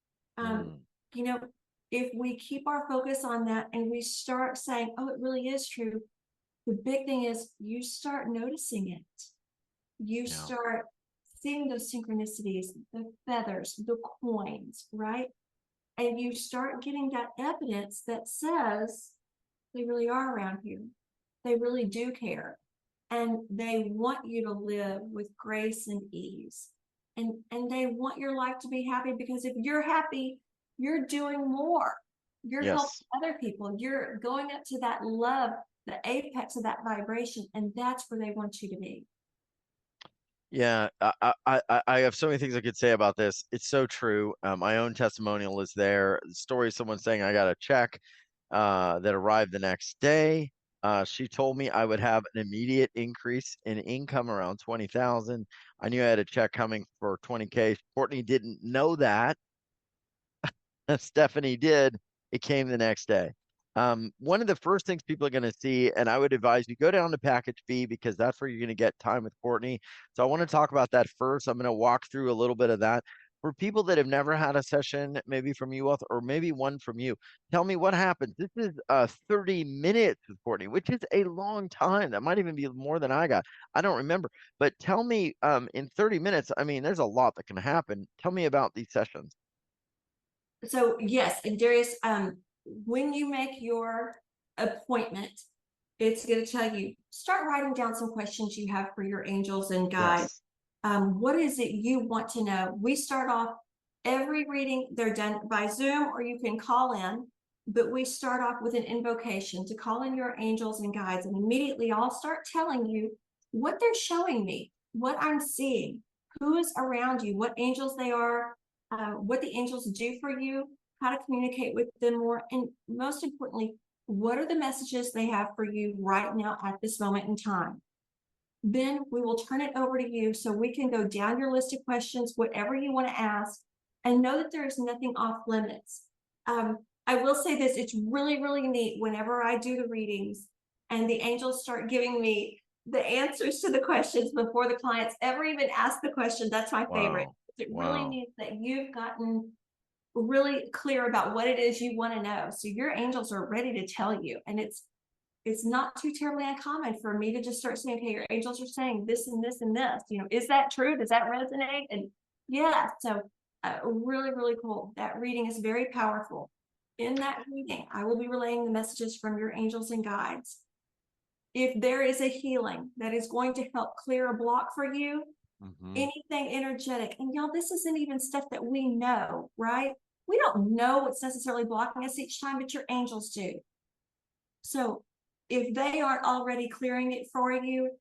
If we keep our focus on that and we start saying, oh, it really is true, the big thing is you start noticing it. You start seeing those synchronicities, the feathers, the coins, right? And you start getting that evidence that says they really are around you. They really do care. And they want you to live with grace and ease. And they want your life to be happy, because if you're happy, you're doing more. You're helping other people. You're going up to that love, the apex of that vibration, and that's where they want you to be. Yeah, I have so many things I could say about this. It's so true. My own testimonial is there. The story of someone saying I got a check that arrived the next day. She told me I would have an immediate increase in income around 20,000. I knew I had a check coming for 20K. Kourtney didn't know that. Stephanie did. It came the next day. One of the first things people are going to see, and I would advise you go down to package B, because that's where you're going to get time with Kourtney. So I want to talk about that first. I'm going to walk through a little bit of that. For people that have never had a session, maybe from you or maybe one from you, tell me what happens. This is 30 minutes with Kourtney, which is a long time. That might even be more than I got. I don't remember. But tell me, in 30 minutes, I mean, there's a lot that can happen. Tell me about these sessions. So yes, and Darius, when you make your appointment, it's going to tell you, start writing down some questions you have for your angels and guides. Yes. What is it you want to know? We start off every reading, they're done by Zoom or you can call in, but we start off with an invocation to call in your angels and guides. And immediately I'll start telling you what they're showing me, what I'm seeing, who is around you, what angels they are, what the angels do for you, how to communicate with them more, and most importantly, what are the messages they have for you right now at this moment in time. Then we will turn it over to you so we can go down your list of questions, whatever you want to ask, and know that there is nothing off limits. I will say this, it's really, really neat whenever I do the readings and the angels start giving me the answers to the questions before the clients ever even ask the question. That's my favorite. Wow. It really Wow. means that you've gotten really clear about what it is you want to know. So your angels are ready to tell you. And it's not too terribly uncommon for me to just start saying, okay, your angels are saying this and this and this. You know, is that true? Does that resonate? And yeah, so really, really cool. That reading is very powerful. In that reading, I will be relaying the messages from your angels and guides. If there is a healing that is going to help clear a block for you, anything energetic, and y'all, this isn't even stuff that we know, right? We don't know what's necessarily blocking us each time, but your angels do. So if they aren't already clearing it for you,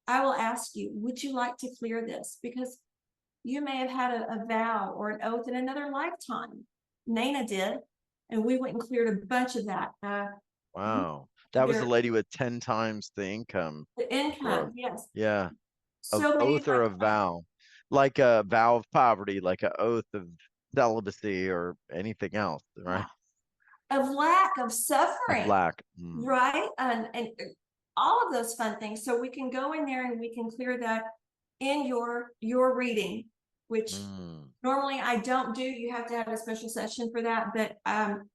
I will ask you, would you like to clear this? Because you may have had a vow or an oath in another lifetime. Nana did, and we went and cleared a bunch of that. Wow. That was the There, lady with 10 times the income the growth. income, yes. Yeah. Of So many oath or a vow. Like a vow of poverty, like an oath of celibacy or anything else, right? of lack of Of suffering, lack. right? And all of those fun things. So we can go in there and we can clear that in your reading, which normally I don't do. You have to have a special session for that. But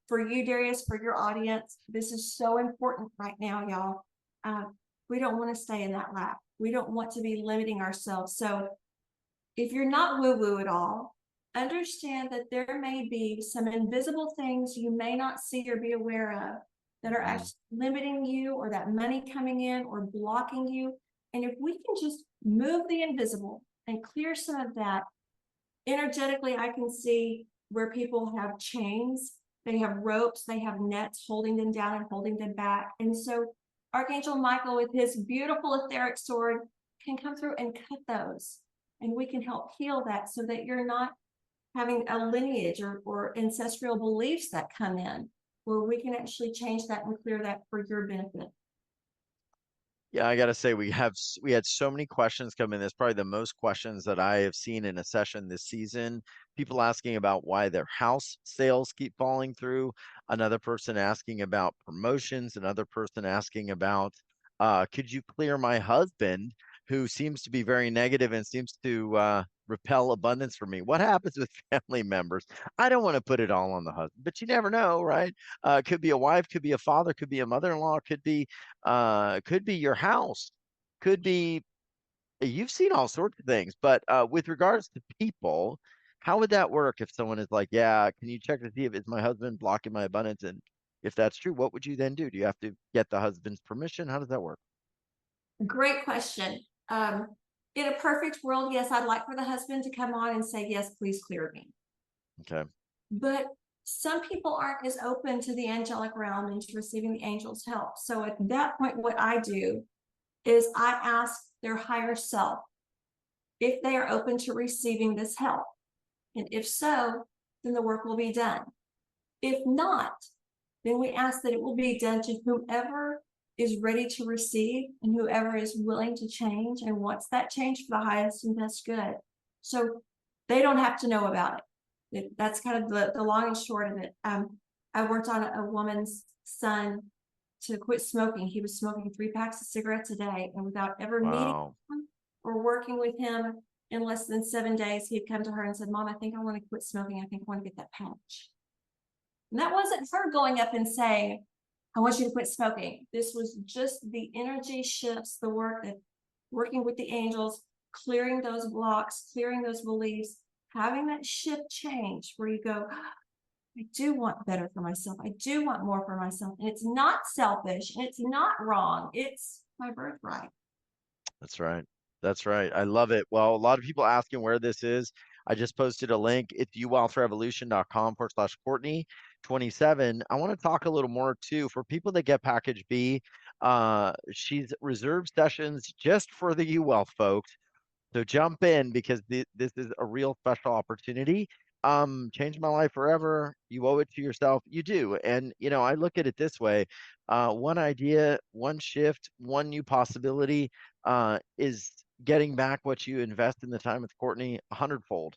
for you, Darius, for your audience, this is so important right now, y'all. We don't want to stay in that lack. We don't want to be limiting ourselves. So if you're not woo-woo at all, understand that there may be some invisible things you may not see or be aware of that are actually limiting you, or that money coming in or blocking you. And if we can just move the invisible and clear some of that, energetically, I can see where people have chains, they have ropes, they have nets holding them down and holding them back. And so Archangel Michael, with his beautiful etheric sword, can come through and cut those. And we can help heal that so that you're not having a lineage or ancestral beliefs that come in, where we can actually change that and clear that for your benefit. Yeah, I gotta say we had so many questions come in. That's probably the most questions that I have seen in a session this season. People asking about why their house sales keep falling through. Another person asking about promotions. Another person asking about, could you clear my husband, who seems to be very negative and seems to repel abundance from me? What happens with family members? I don't want to put it all on the husband, but you never know, right? Could be a wife, could be a father, could be a mother-in-law, could be your house, could be, you've seen all sorts of things. But with regards to people, how would that work if someone is like, yeah, can you check to see if it's my husband blocking my abundance? And if that's true, what would you then do? Do you have to get the husband's permission? How does that work? Great question. In a perfect world, yes, I'd like for the husband to come on and say, yes, please clear me. Okay. But some people aren't as open to the angelic realm and to receiving the angels' help. So at that point, what I do is I ask their higher self if they are open to receiving this help. And if so, then the work will be done. If not, then we ask that it will be done to whomever is ready to receive and whoever is willing to change and wants that change for the highest and best good. So they don't have to know about it. That's kind of the long and short of it. I worked on a woman's son to quit smoking. He was smoking 3 packs of cigarettes a day, and without ever meeting Wow. him or working with him in less than 7 days, he'd come to her and said, Mom, I think I want to quit smoking. I think I want to get that patch. And that wasn't her going up and saying, I want you to quit smoking. This was just the energy shifts, the work that working with the angels, clearing those blocks, clearing those beliefs, having that shift change where you go, I do want better for myself. I do want more for myself. And it's not selfish and it's not wrong. It's my birthright. That's right. That's right. I love it. Well, a lot of people asking where this is. I just posted a link. It's youwealthrevolution.com/Kourtney 27. I want to talk a little more too for people that get package B. She's reserved sessions just for the You Wealth folks. So jump in because this is a real special opportunity. Changed my life forever. You owe it to yourself. You do. And, I look at it this way. One idea, one shift, one new possibility is getting back what you invest in the time with Kourtney 100-fold.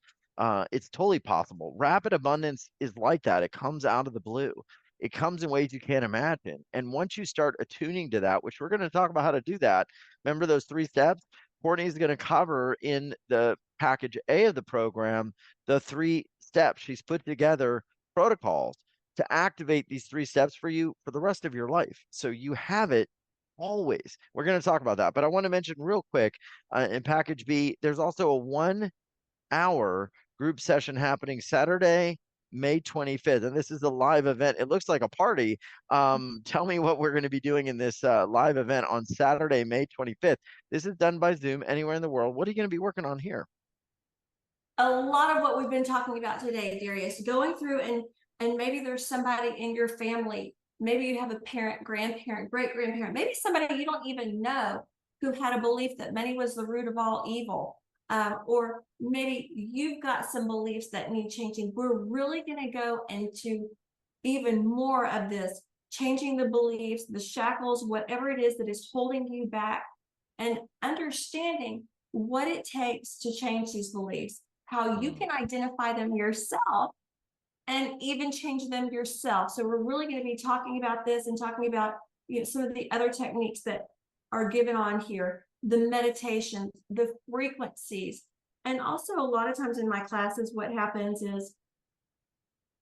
It's totally possible. Rapid abundance is like that. It comes out of the blue. It comes in ways you can't imagine. And once you start attuning to that, which we're going to talk about how to do that, remember those 3 steps? Kourtney is going to cover in the package A of the program the 3 steps. She's put together protocols to activate these 3 steps for you for the rest of your life. So you have it always. We're going to talk about that. But I want to mention real quick in package B, there's also a 1-hour group session happening Saturday, May 25th. And this is a live event. It looks like a party. Tell me what we're going to be doing in this live event on Saturday, May 25th. This is done by Zoom anywhere in the world. What are you going to be working on here? A lot of what we've been talking about today, Darius, going through and maybe there's somebody in your family. Maybe you have a parent, grandparent, great-grandparent, maybe somebody you don't even know who had a belief that money was the root of all evil. Or maybe you've got some beliefs that need changing. We're really going to go into even more of this, changing the beliefs, the shackles, whatever it is that is holding you back, and understanding what it takes to change these beliefs, how you can identify them yourself and even change them yourself. So we're really going to be talking about this and talking about some of the other techniques that are given on here, the meditations, the frequencies. And also a lot of times in my classes, what happens is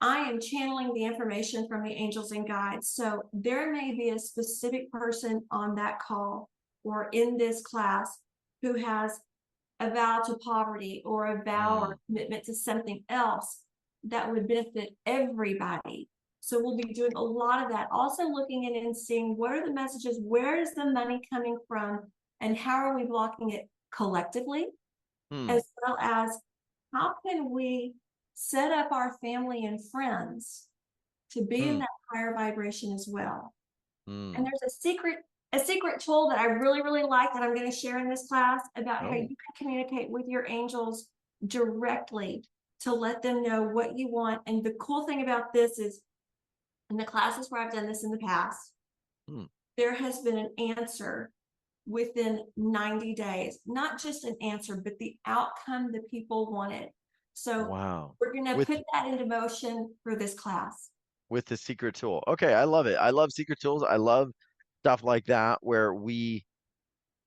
I am channeling the information from the angels and guides. So there may be a specific person on that call or in this class who has a vow to poverty or a vow or commitment to something else that would benefit everybody. So we'll be doing a lot of that. Also looking in and seeing what are the messages, where is the money coming from, and how are we blocking it collectively, as well as how can we set up our family and friends to be in that higher vibration as well. And there's a secret tool that I really, really like that I'm going to share in this class about how you can communicate with your angels directly to let them know what you want. And the cool thing about this is in the classes where I've done this in the past, there has been an answer within 90 days, not just an answer, but the outcome the people wanted. So we're going to put that into motion for this class. With the secret tool. Okay, I love it. I love secret tools. I love stuff like that where we,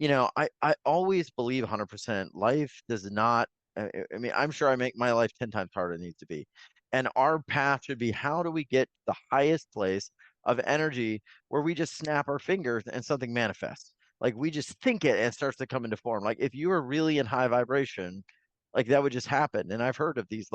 I always believe 100% life does not, I mean, I'm sure I make my life 10 times harder than it needs to be. And our path should be, how do we get the highest place of energy where we just snap our fingers and something manifests? Like we just think it and it starts to come into form. Like if you are really in high vibration, like that would just happen. And I've heard of these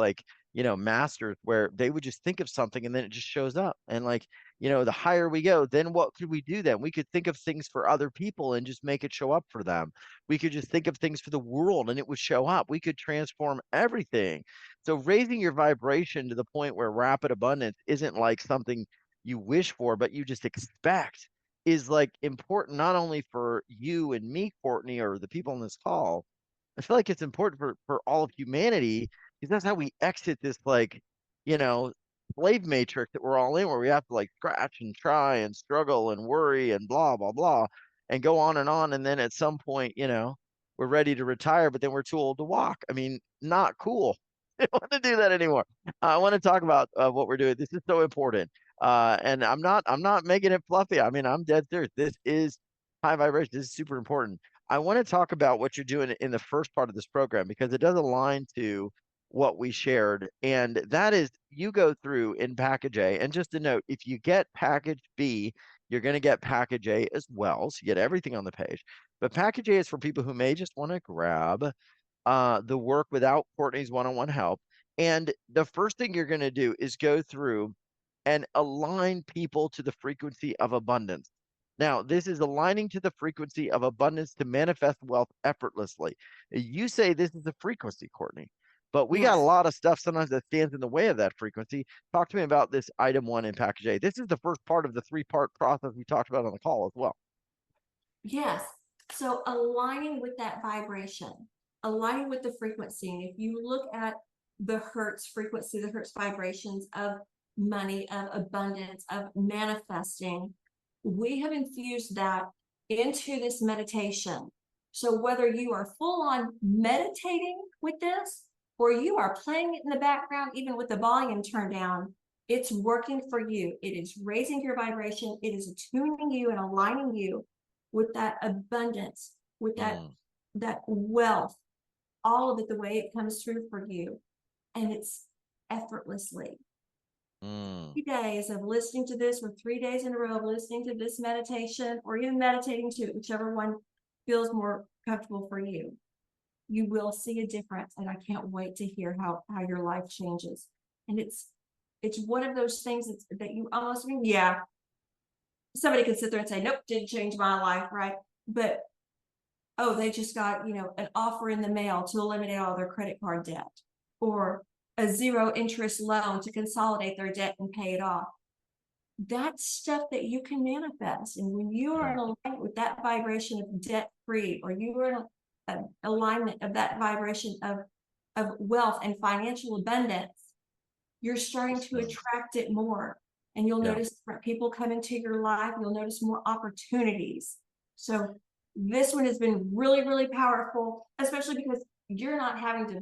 masters where they would just think of something and then it just shows up. And the higher we go, then what could we do then? We could think of things for other people and just make it show up for them. We could just think of things for the world and it would show up. We could transform everything. So raising your vibration to the point where rapid abundance isn't like something you wish for, but you just expect is important not only for you and me, Kourtney, or the people on this call. I feel like it's important for all of humanity because that's how we exit this slave matrix that we're all in, where we have to scratch and try and struggle and worry and blah blah blah and go on, and then at some point we're ready to retire, but then we're too old to walk. I mean, not cool. I don't want to do that anymore. I want to talk about what we're doing. This is so important, and I'm not making it fluffy. I mean, I'm dead serious. This is high vibration. This is super important. I want to talk about what you're doing in the first part of this program because it does align to what we shared. And that is you go through in package A. And just a note, if you get package B, you're going to get package A as well. So you get everything on the page. But package A is for people who may just want to grab the work without Kourtney's one-on-one help. And the first thing you're going to do is go through and align people to the frequency of abundance. Now, this is aligning to the frequency of abundance to manifest wealth effortlessly. You say this is the frequency, Kourtney, but we got a Yes. lot of stuff sometimes that stands in the way of that frequency. Talk to me about this item 1 in package A. This is the first part of the 3-part process we talked about on the call as well. Yes. So aligning with that vibration, aligning with the frequency. And if you look at the Hertz frequency, the Hertz vibrations of money, of abundance, of manifesting, we have infused that into this meditation. So whether you are full on meditating with this, or you are playing it in the background, even with the volume turned down, it's working for you. It is raising your vibration. It is attuning you and aligning you with that abundance, with that wealth, all of it, the way it comes through for you. And it's effortlessly. 3 days of listening to this, or 3 days in a row of listening to this meditation, or even meditating to it, whichever one feels more comfortable for you, you will see a difference. And I can't wait to hear how your life changes. And it's one of those things that you almost mean, yeah, somebody can sit there and say, nope, didn't change my life, right? But, oh, they just got, an offer in the mail to eliminate all their credit card debt, or a 0 interest loan to consolidate their debt and pay it off. That's stuff that you can manifest. And when you are in alignment with that vibration of debt free, or you are in an alignment of that vibration of wealth and financial abundance, you're starting to attract it more. And you'll notice different people come into your life. You'll notice more opportunities. So this one has been really, really powerful, especially because you're not having to,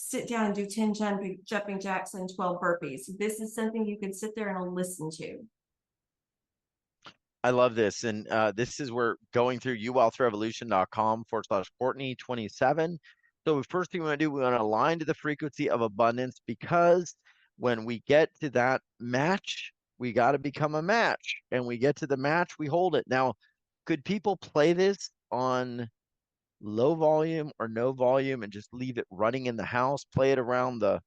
sit down and do 10 jumping jacks and 12 burpees. This is something you can sit there and listen to. I love this. And this is where going through youwealthrevolution.com/Kourtney27. So the first thing we want to do, we want to align to the frequency of abundance, because when we get to that match, we got to become a match. And we get to the match, we hold it. Now, could people play this on low volume or no volume and just leave it running in the house, play it around the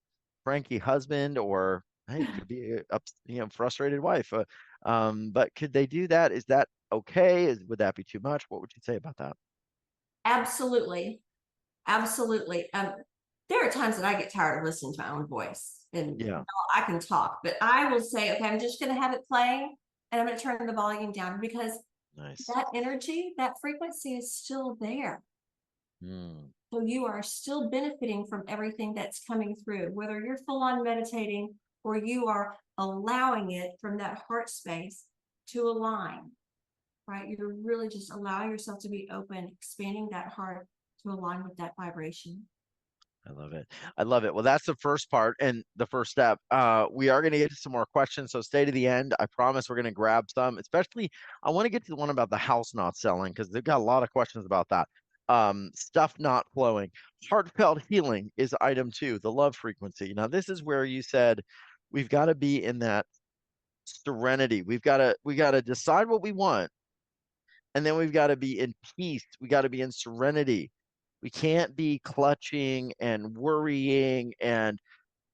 cranky husband, or hey, it could be a frustrated wife. But could they do that? Is that okay? Would that be too much? What would you say about that? Absolutely. Absolutely. There are times that I get tired of listening to my own voice, and I can talk, but I will say, okay, I'm just going to have it playing, and I'm going to turn the volume down, because that energy, that frequency is still there. So you are still benefiting from everything that's coming through, whether you're full on meditating or you are allowing it from that heart space to align, right? You're really just allowing yourself to be open, expanding that heart to align with that vibration. I love it. I love it. Well, that's the first part and the first step. We are going to get to some more questions, so stay to the end. I promise we're going to grab some, especially I want to get to the one about the house not selling, because they've got a lot of questions about that. Stuff not flowing. Heartfelt healing is item 2, the love frequency. Now, this is where you said we've got to be in that serenity. We got to decide what we want, and then we've got to be in peace. We got to be in serenity. We can't be clutching and worrying and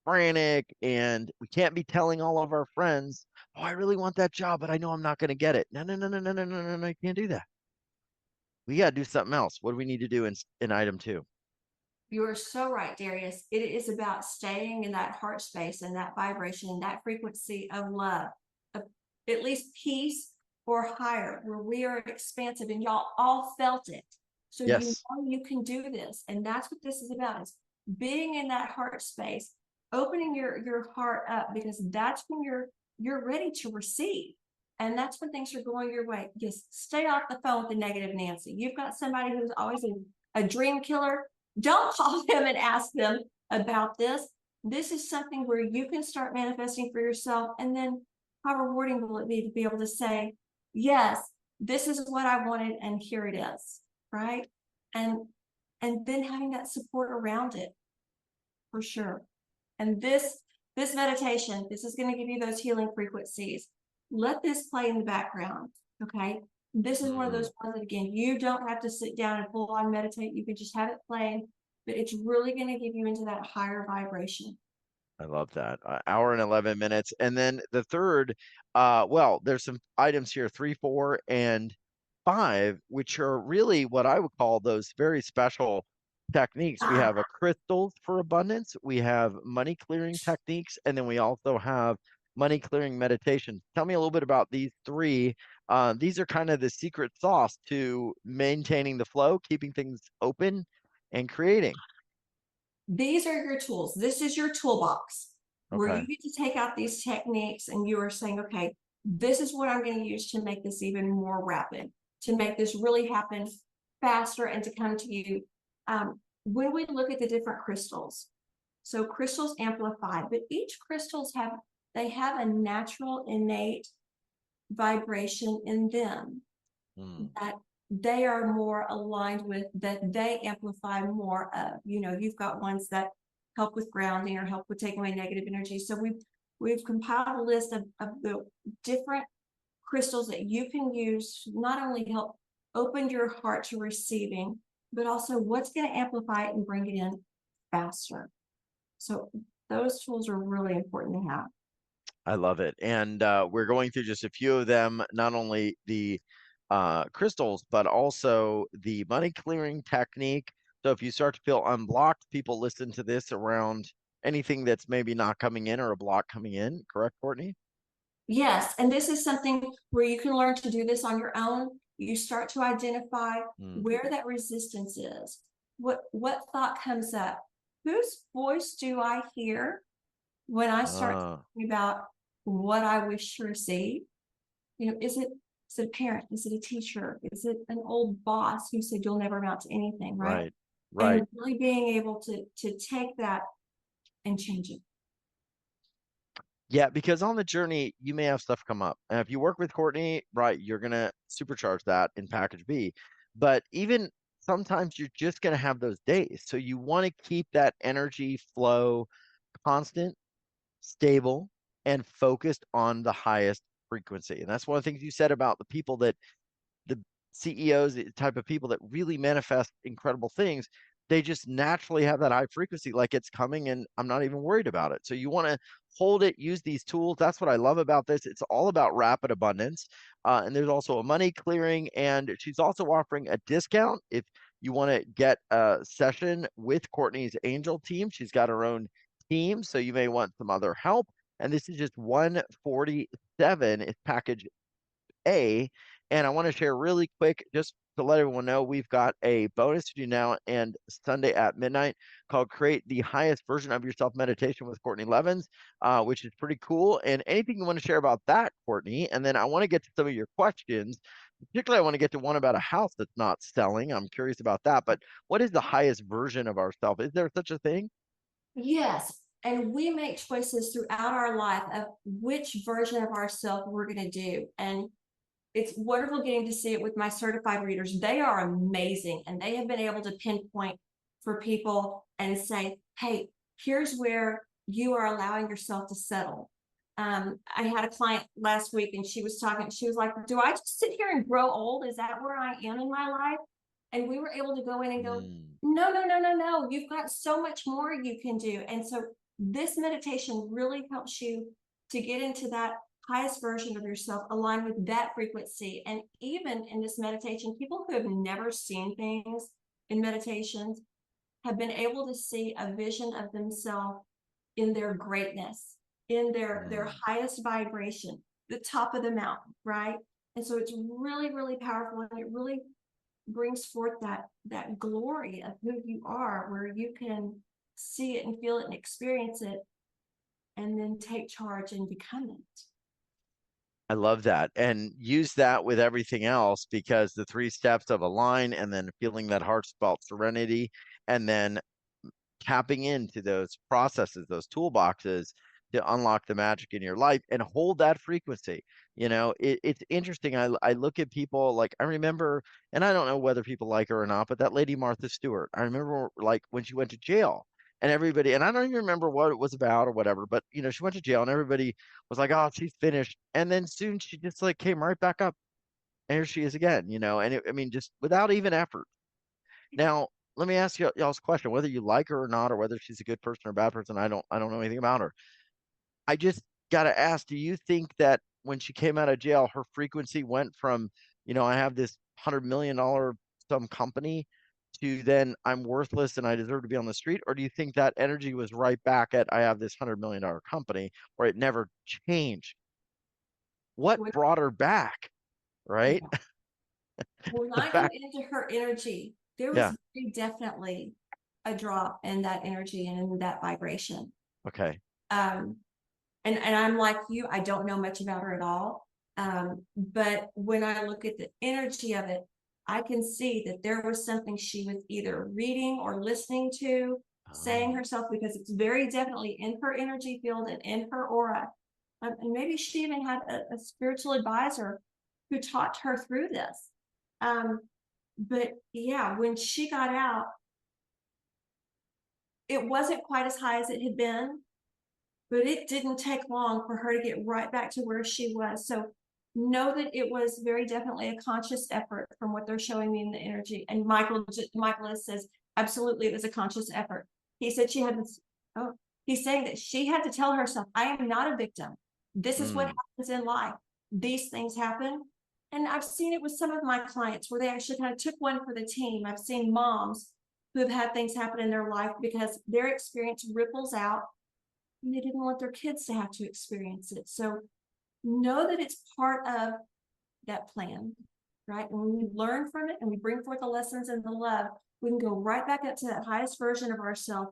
frantic, and we can't be telling all of our friends, oh, I really want that job, but I know I'm not going to get it. No, you can't do that. We got to do something else. What do we need to do in item 2? You are so right, Darius. It is about staying in that heart space and that vibration, that frequency of love, of at least peace or higher, where we are expansive, and y'all all felt it. So you know you can do this. And that's what this is about, is being in that heart space, opening your heart up, because that's when you're ready to receive. And that's when things are going your way. Just stay off the phone with the negative Nancy. You've got somebody who's always a dream killer. Don't call them and ask them about this. This is something where you can start manifesting for yourself. And then how rewarding will it be to be able to say, yes, this is what I wanted and here it is, right? And then having that support around it, for sure. And this meditation, this is going to give you those healing frequencies. Let this play in the background, okay? This is one of those ones that, again, you don't have to sit down and full on meditate. You can just have it playing, but it's really going to give you into that higher vibration. I love that. Hour and 11 minutes. And then the third, well, there's some items here, 3, 4, and 5, which are really what I would call those very special techniques. We have a crystals for abundance, we have money clearing techniques, and then we also have money clearing meditation. Tell me a little bit about these three. These are kind of the secret sauce to maintaining the flow, keeping things open, and creating. These are your tools. This is your toolbox where Okay. you get to take out these techniques and you are saying, okay, this is what I'm going to use to make this even more rapid, to make this really happen faster and to come to you. When we look at the different crystals, so crystals amplify, but each crystals have a natural innate vibration in them that they are more aligned with, that they amplify more of. You know, you've got ones that help with grounding or help with taking away negative energy. So we've compiled a list of the different crystals that you can use to not only help open your heart to receiving, but also what's going to amplify it and bring it in faster. So those tools are really important to have. I love it. And we're going through just a few of them, not only the crystals, but also the money clearing technique. So if you start to feel unblocked, people listen to this around anything that's maybe not coming in or a block coming in. Correct, Kourtney? Yes, and this is something where you can learn to do this on your own. You start to identify where that resistance is. What thought comes up? Whose voice do I hear when I start talking about what I wish to receive? You know, is it a parent? Is it a teacher? Is it an old boss who said you'll never amount to anything, right? Right. And really being able to take that and change it. Yeah, because on the journey, you may have stuff come up. And if you work with Kourtney, right, you're going to supercharge that in package B. But even sometimes you're just going to have those days. So you want to keep that energy flow constant, stable, and focused on the highest frequency. And that's one of the things you said about the people that the CEOs, the type of people that really manifest incredible things, they just naturally have that high frequency, like it's coming and I'm not even worried about it. So you want to hold it, use these tools. That's what I love about this. It's all about rapid abundance. And there's also a money clearing, and she's also offering a discount if you want to get a session with Kourtney's angel team. She's got her own team, so you may want some other help. And this is just $147. It's package A. And I want to share really quick, just to let everyone know, we've got a bonus to do now and Sunday at midnight called Create the Highest Version of Yourself Meditation with Kourtney Levens, which is pretty cool. And anything you want to share about that, Kourtney? And then I want to get to some of your questions. Particularly, I want to get to one about a house that's not selling. I'm curious about that. But what is the highest version of ourselves? Is there such a thing? Yes. And we make choices throughout our life of which version of ourselves we're going to do. And it's wonderful getting to see it with my certified readers. They are amazing. And they have been able to pinpoint for people and say, hey, here's where you are allowing yourself to settle. I had a client last week and she was like, do I just sit here and grow old? Is that where I am in my life? And we were able to go in and go, no. You've got so much more you can do. And so this meditation really helps you to get into that highest version of yourself, aligned with that frequency. And even in this meditation, people who have never seen things in meditations have been able to see a vision of themselves in their greatness, in their highest vibration, the top of the mountain, right? And so it's really, really powerful, and it really brings forth that glory of who you are, where you can see it and feel it and experience it, and then take charge and become it. I love that. And use that with everything else, because the 3 steps of align, and then feeling that heartfelt serenity, and then tapping into those processes, those toolboxes to unlock the magic in your life and hold that frequency. It's interesting. I look at people like I remember, and I don't know whether people like her or not, but that lady Martha Stewart, I remember like when she went to jail and everybody, and I don't even remember what it was about or whatever, but she went to jail and everybody was like, oh, she's finished. And then soon she just like came right back up. And here she is again, and I mean, just without even effort. Now, let me ask y'all's question, whether you like her or not, or whether she's a good person or a bad person. I don't know anything about her. I just got to ask, do you think that when she came out of jail, her frequency went from, I have this $100 million some company to then I'm worthless and I deserve to be on the street? Or do you think that energy was right back at I have this $100 million company where it never changed? What When, brought her back? Right? yeah. When The I go fact, into her energy, there yeah. was very definitely a drop in that energy and in that vibration. Okay. Um, and I'm like you, I don't know much about her at all. But when I look at the energy of it, I can see that there was something she was either reading or listening to, saying Oh, herself, because it's very definitely in her energy field and in her aura. And maybe she even had a spiritual advisor who taught her through this. But yeah, when she got out, it wasn't quite as high as it had been, but it didn't take long for her to get right back to where she was. So know that it was very definitely a conscious effort from what they're showing me in the energy. And Michael says, absolutely, it was a conscious effort. He said she had this, oh, he's saying that she had to tell herself, I am not a victim. This is what mm, happens in life. These things happen. And I've seen it with some of my clients where they actually kind of took one for the team. I've seen moms who have had things happen in their life because their experience ripples out and they didn't want their kids to have to experience it. So know that it's part of that plan, right? And when we learn from it and we bring forth the lessons and the love, we can go right back up to that highest version of ourselves.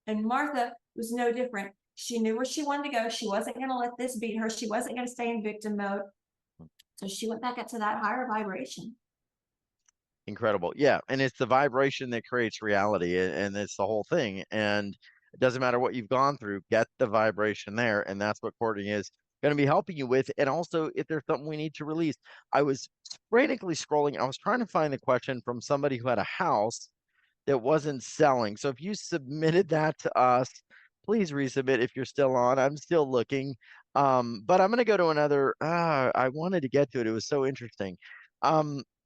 And Martha was no different. She knew where she wanted to go. She wasn't going to let this beat her. She wasn't going to stay in victim mode. So she went back up to that higher vibration. incredible. Yeah. And it's the vibration that creates reality, and it's the whole thing. And it doesn't matter what you've gone through, get the vibration there. And that's what Courtney is going to be helping you with. And also, if there's something we need to release, I was frantically scrolling. I was trying to find the question from somebody who had a house that wasn't selling. So if you submitted that to us, please resubmit if you're still on. I'm still looking. But I'm going to go to another. I wanted to get to it. It was so interesting.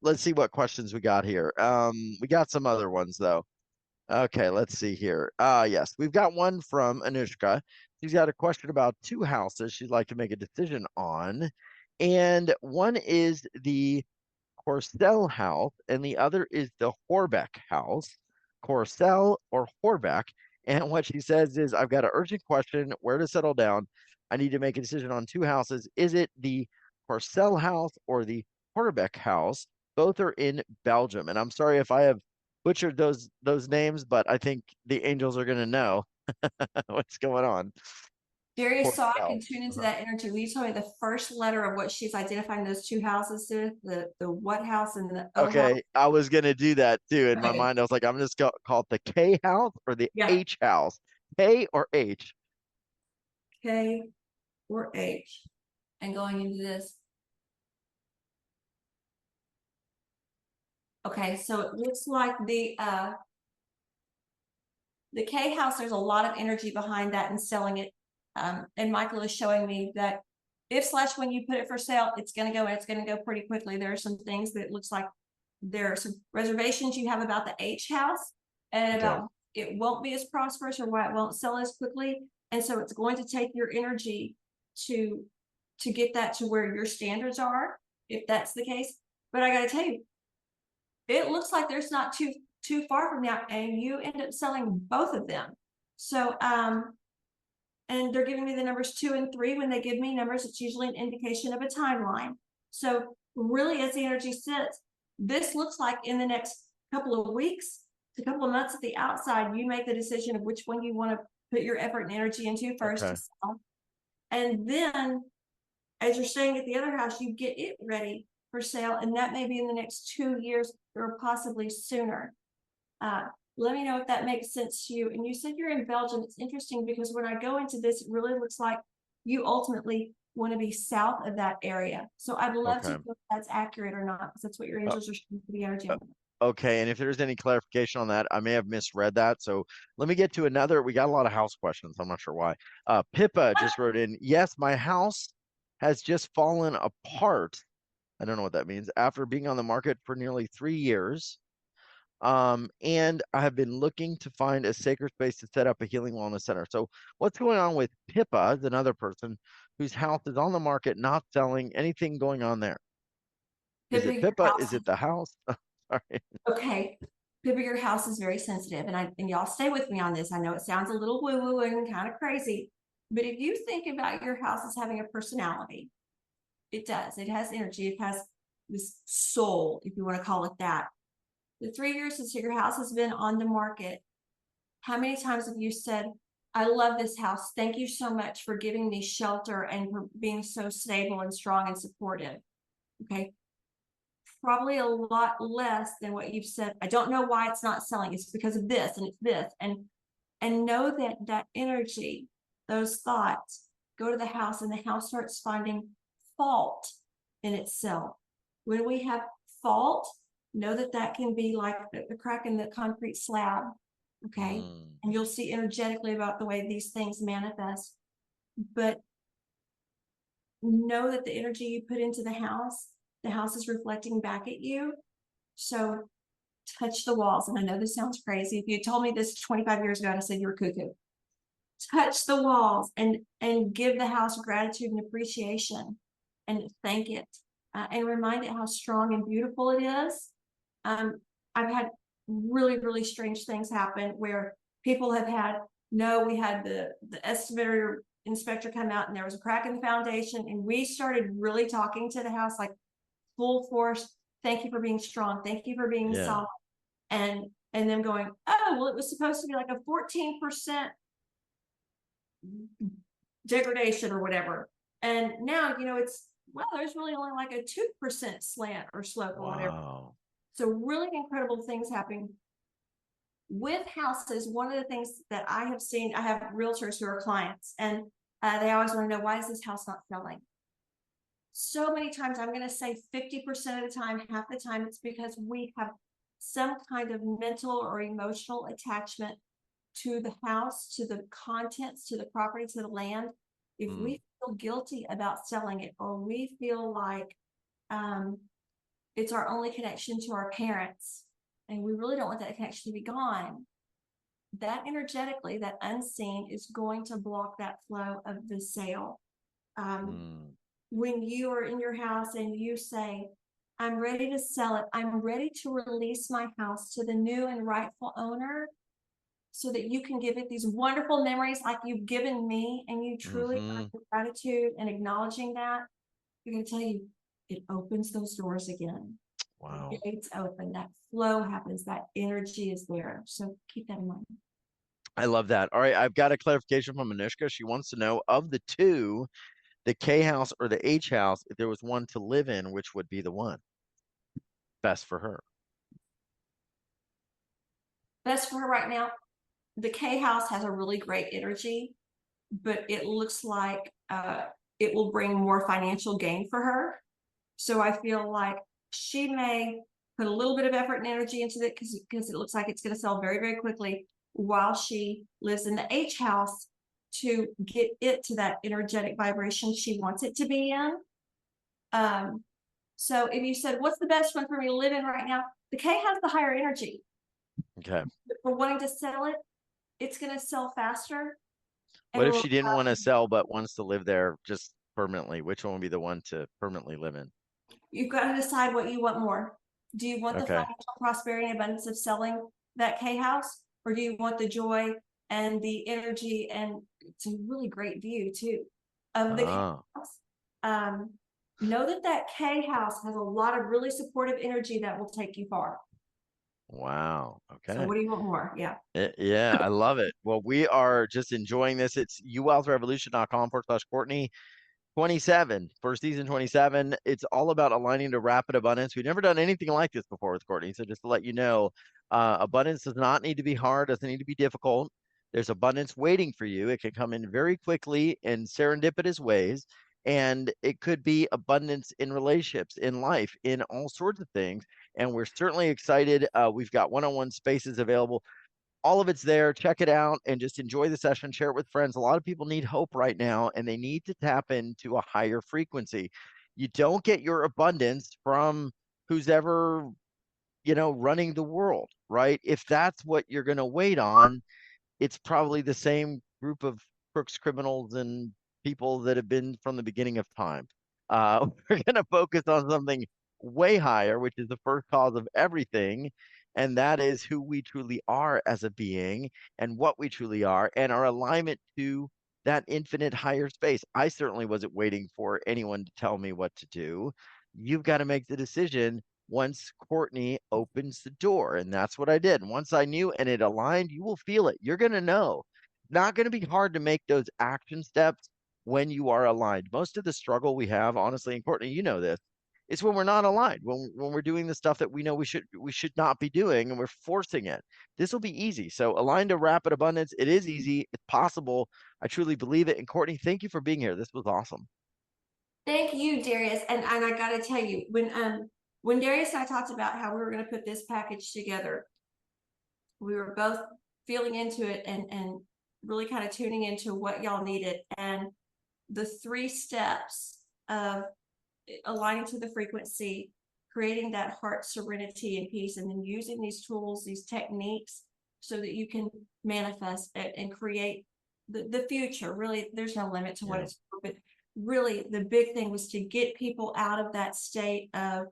Let's see what questions we got here. We got some other ones though. Okay, let's see here. Yes, we've got one from Anushka. She's got a question about two houses she'd like to make a decision on. And one is the Courcell house, and the other is the Horbeck house. Courcell or Horbeck. And what she says is, I've got an urgent question, where to settle down. I need to make a decision on two houses. Is it the Courcell house or the Horbeck house? Both are in Belgium. And I'm sorry if I have butchered those names, but I think the angels are going to know what's going on. Darius, so I can Courcell. tune into that energy. Will you tell me the first letter of what she's identifying those two houses to? The what house and the O house? Okay, I was gonna do that too in my Okay. mind. I was like, I'm just gonna call it the K house or the Yeah. H house. K or H? K or H. And going into this. Okay, so it looks like the K house, there's a lot of energy behind that and selling it. And Michael is showing me that when you put it for sale, it's going to go and it's going to go pretty quickly. There are some things that it looks like there are some reservations you have about the H house and Okay. about it won't be as prosperous or why it won't sell as quickly. And so it's going to take your energy to get that to where your standards are, if that's the case. But I got to tell you, it looks like there's not too far from now, and you end up selling both of them. So and they're giving me the numbers 2 and 3. When they give me numbers, it's usually an indication of a timeline. So really, as the energy sits, this looks like in the next couple of weeks, a couple of months at the outside, you make the decision of which one you want to put your effort and energy into first Okay. to sell. And then as you're staying at the other house, you get it ready for sale. And that may be in the next 2 years or possibly sooner. Let me know if that makes sense to you. And you said you're in Belgium. It's interesting because when I go into this, it really looks like you ultimately want to be south of that area. So I'd love to Okay. know if that's accurate or not, because that's what your angels are showing for the energy. Okay, and if there's any clarification on that, I may have misread that. So let me get to another. We got a lot of house questions. I'm not sure why. Pippa just wrote in, yes, my house has just fallen apart. I don't know what that means. After being on the market for nearly 3 years. And I have been looking to find a sacred space to set up a healing wellness center. So what's going on with Pippa, is another person whose house is on the market, not selling, anything going on there? Is Pippa, it your Pippa? house Is it the house? Sorry. Okay, Pippa, your house is very sensitive, and y'all stay with me on this. I know it sounds a little woo-woo and kind of crazy, but if you think about your house as having a personality, it does. It has energy. It has this soul, if you want to call it that. The 3 years since your house has been on the market, how many times have you said, I love this house. Thank you so much for giving me shelter and for being so stable and strong and supportive? Okay, probably a lot less than what you've said. I don't know why it's not selling. It's because of this and it's this. And know that that energy, those thoughts go to the house, and the house starts finding fault in itself. When we have fault, know that that can be like the crack in the concrete slab. Okay. And you'll see energetically about the way these things manifest. But know that the energy you put into the house is reflecting back at you. So touch the walls. And I know this sounds crazy. If you told me this 25 years ago, I'd have said you were cuckoo. Touch the walls and give the house gratitude and appreciation and thank it, and remind it how strong and beautiful it is. I've had really, really strange things happen where people have had, we had the estimator inspector come out and there was a crack in the foundation, and we started really talking to the house like full force. Thank you for being strong. Thank you for being solid. And them going, oh, well, it was supposed to be like a 14% degradation or whatever. And now, it's, well, there's really only like a 2% slant or slope or whatever. So really incredible things happening with houses. One of the things that I have seen, I have realtors who are clients, and they always want to know, why is this house not selling? So many times, I'm going to say 50% of the time, half the time, it's because we have some kind of mental or emotional attachment to the house, to the contents, to the property, to the land. If we feel guilty about selling it, or we feel like it's our only connection to our parents, and we really don't want that connection to be gone, that energetically, that unseen, is going to block that flow of the sale. When you are in your house and you say, I'm ready to sell it, I'm ready to release my house to the new and rightful owner, so that you can give it these wonderful memories like you've given me, and you truly are gratitude and acknowledging that, you're going to tell you, it opens those doors again. Wow. The gates open, that flow happens, that energy is there. So keep that in mind. I love that. All right, I've got a clarification from Anushka. She wants to know, of the two, the K house or the H house, if there was one to live in, which would be the one best for her? Best for her right now, the K house has a really great energy, but it looks like it will bring more financial gain for her. So I feel like she may put a little bit of effort and energy into it because it looks like it's going to sell very, very quickly, while she lives in the H house to get it to that energetic vibration she wants it to be in. So if you said, what's the best one for me to live in right now? The K has the higher energy. Okay. But for wanting to sell it, it's going to sell faster. What if she didn't want to sell but wants to live there just permanently? Which one would be the one to permanently live in? You've got to decide what you want more. Do you want the financial prosperity and abundance of selling that K house, or do you want the joy and the energy, and it's a really great view too of the K house? Know that K house has a lot of really supportive energy that will take you far. Wow. Okay. So what do you want more? Yeah. Yeah, I love it. Well, we are just enjoying this. It's youwealthrevolution.com/Kourtney. 27 for season 27. It's all about aligning to rapid abundance. We've never done anything like this before with Kourtney. So just to let you know, abundance does not need to be hard, doesn't need to be difficult. There's abundance waiting for you. It can come in very quickly in serendipitous ways. And it could be abundance in relationships, in life, in all sorts of things. And we're certainly excited. We've got one-on-one spaces available. All of it's there. Check it out and just enjoy the session. Share it with friends. A lot of people need hope right now, and they need to tap into a higher frequency. You don't get your abundance from who's ever, running the world, right? If that's what you're going to wait on, it's probably the same group of crooks, criminals, and people that have been from the beginning of time. We're going to focus on something way higher, which is the first cause of everything. And that is who we truly are as a being and what we truly are and our alignment to that infinite higher space. I certainly wasn't waiting for anyone to tell me what to do. You've got to make the decision once Kourtney opens the door. And that's what I did. And once I knew and it aligned, you will feel it. You're going to know. Not going to be hard to make those action steps when you are aligned. Most of the struggle we have, honestly, and Kourtney, you know this, is when we're not aligned, when we're doing the stuff that we know we should not be doing and we're forcing it. This will be easy. So aligned to rapid abundance, it is easy. It's possible. I truly believe it. And Kourtney, thank you for being here. This was awesome. Thank you, Darius. And I got to tell you, when Darius and I talked about how we were going to put this package together, we were both feeling into it and really kind of tuning into what y'all needed. And the 3 steps of aligning to the frequency, creating that heart serenity and peace, and then using these tools, these techniques, so that you can manifest it and create the future. Really, there's no limit to what it's for, but really the big thing was to get people out of that state of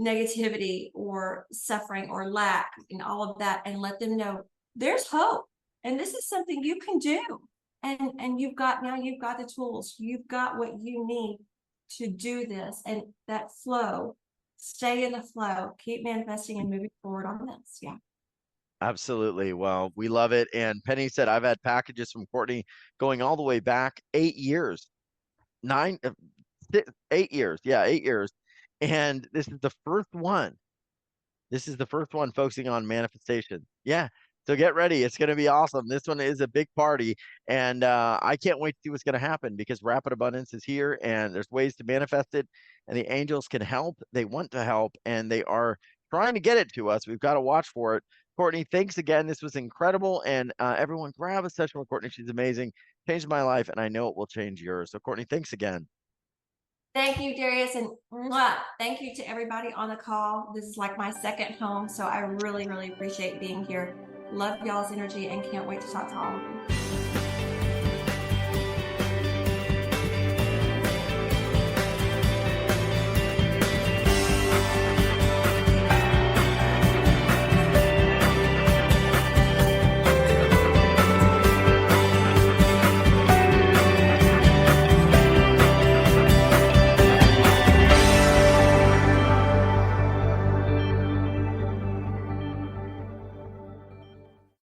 negativity or suffering or lack and all of that, and let them know there's hope and this is something you can do. And you've got the tools, you've got what you need to do this, and that flow, stay in the flow, keep manifesting and moving forward on this. Yeah. Absolutely. Well, we love it. And Penny said, I've had packages from Kourtney going all the way back 8 years, 8 years. Yeah, 8 years. And this is the first one. This is the first one focusing on manifestation. Yeah. So get ready. It's going to be awesome. This one is a big party. And I can't wait to see what's going to happen because rapid abundance is here and there's ways to manifest it. And the angels can help. They want to help and they are trying to get it to us. We've got to watch for it. Kourtney, thanks again. This was incredible. And everyone grab a session with Kourtney. She's amazing. Changed my life and I know it will change yours. So Kourtney, thanks again. Thank you, Darius, and thank you to everybody on the call. This is like my second home, so I really, really appreciate being here. Love y'all's energy and can't wait to talk to all of you.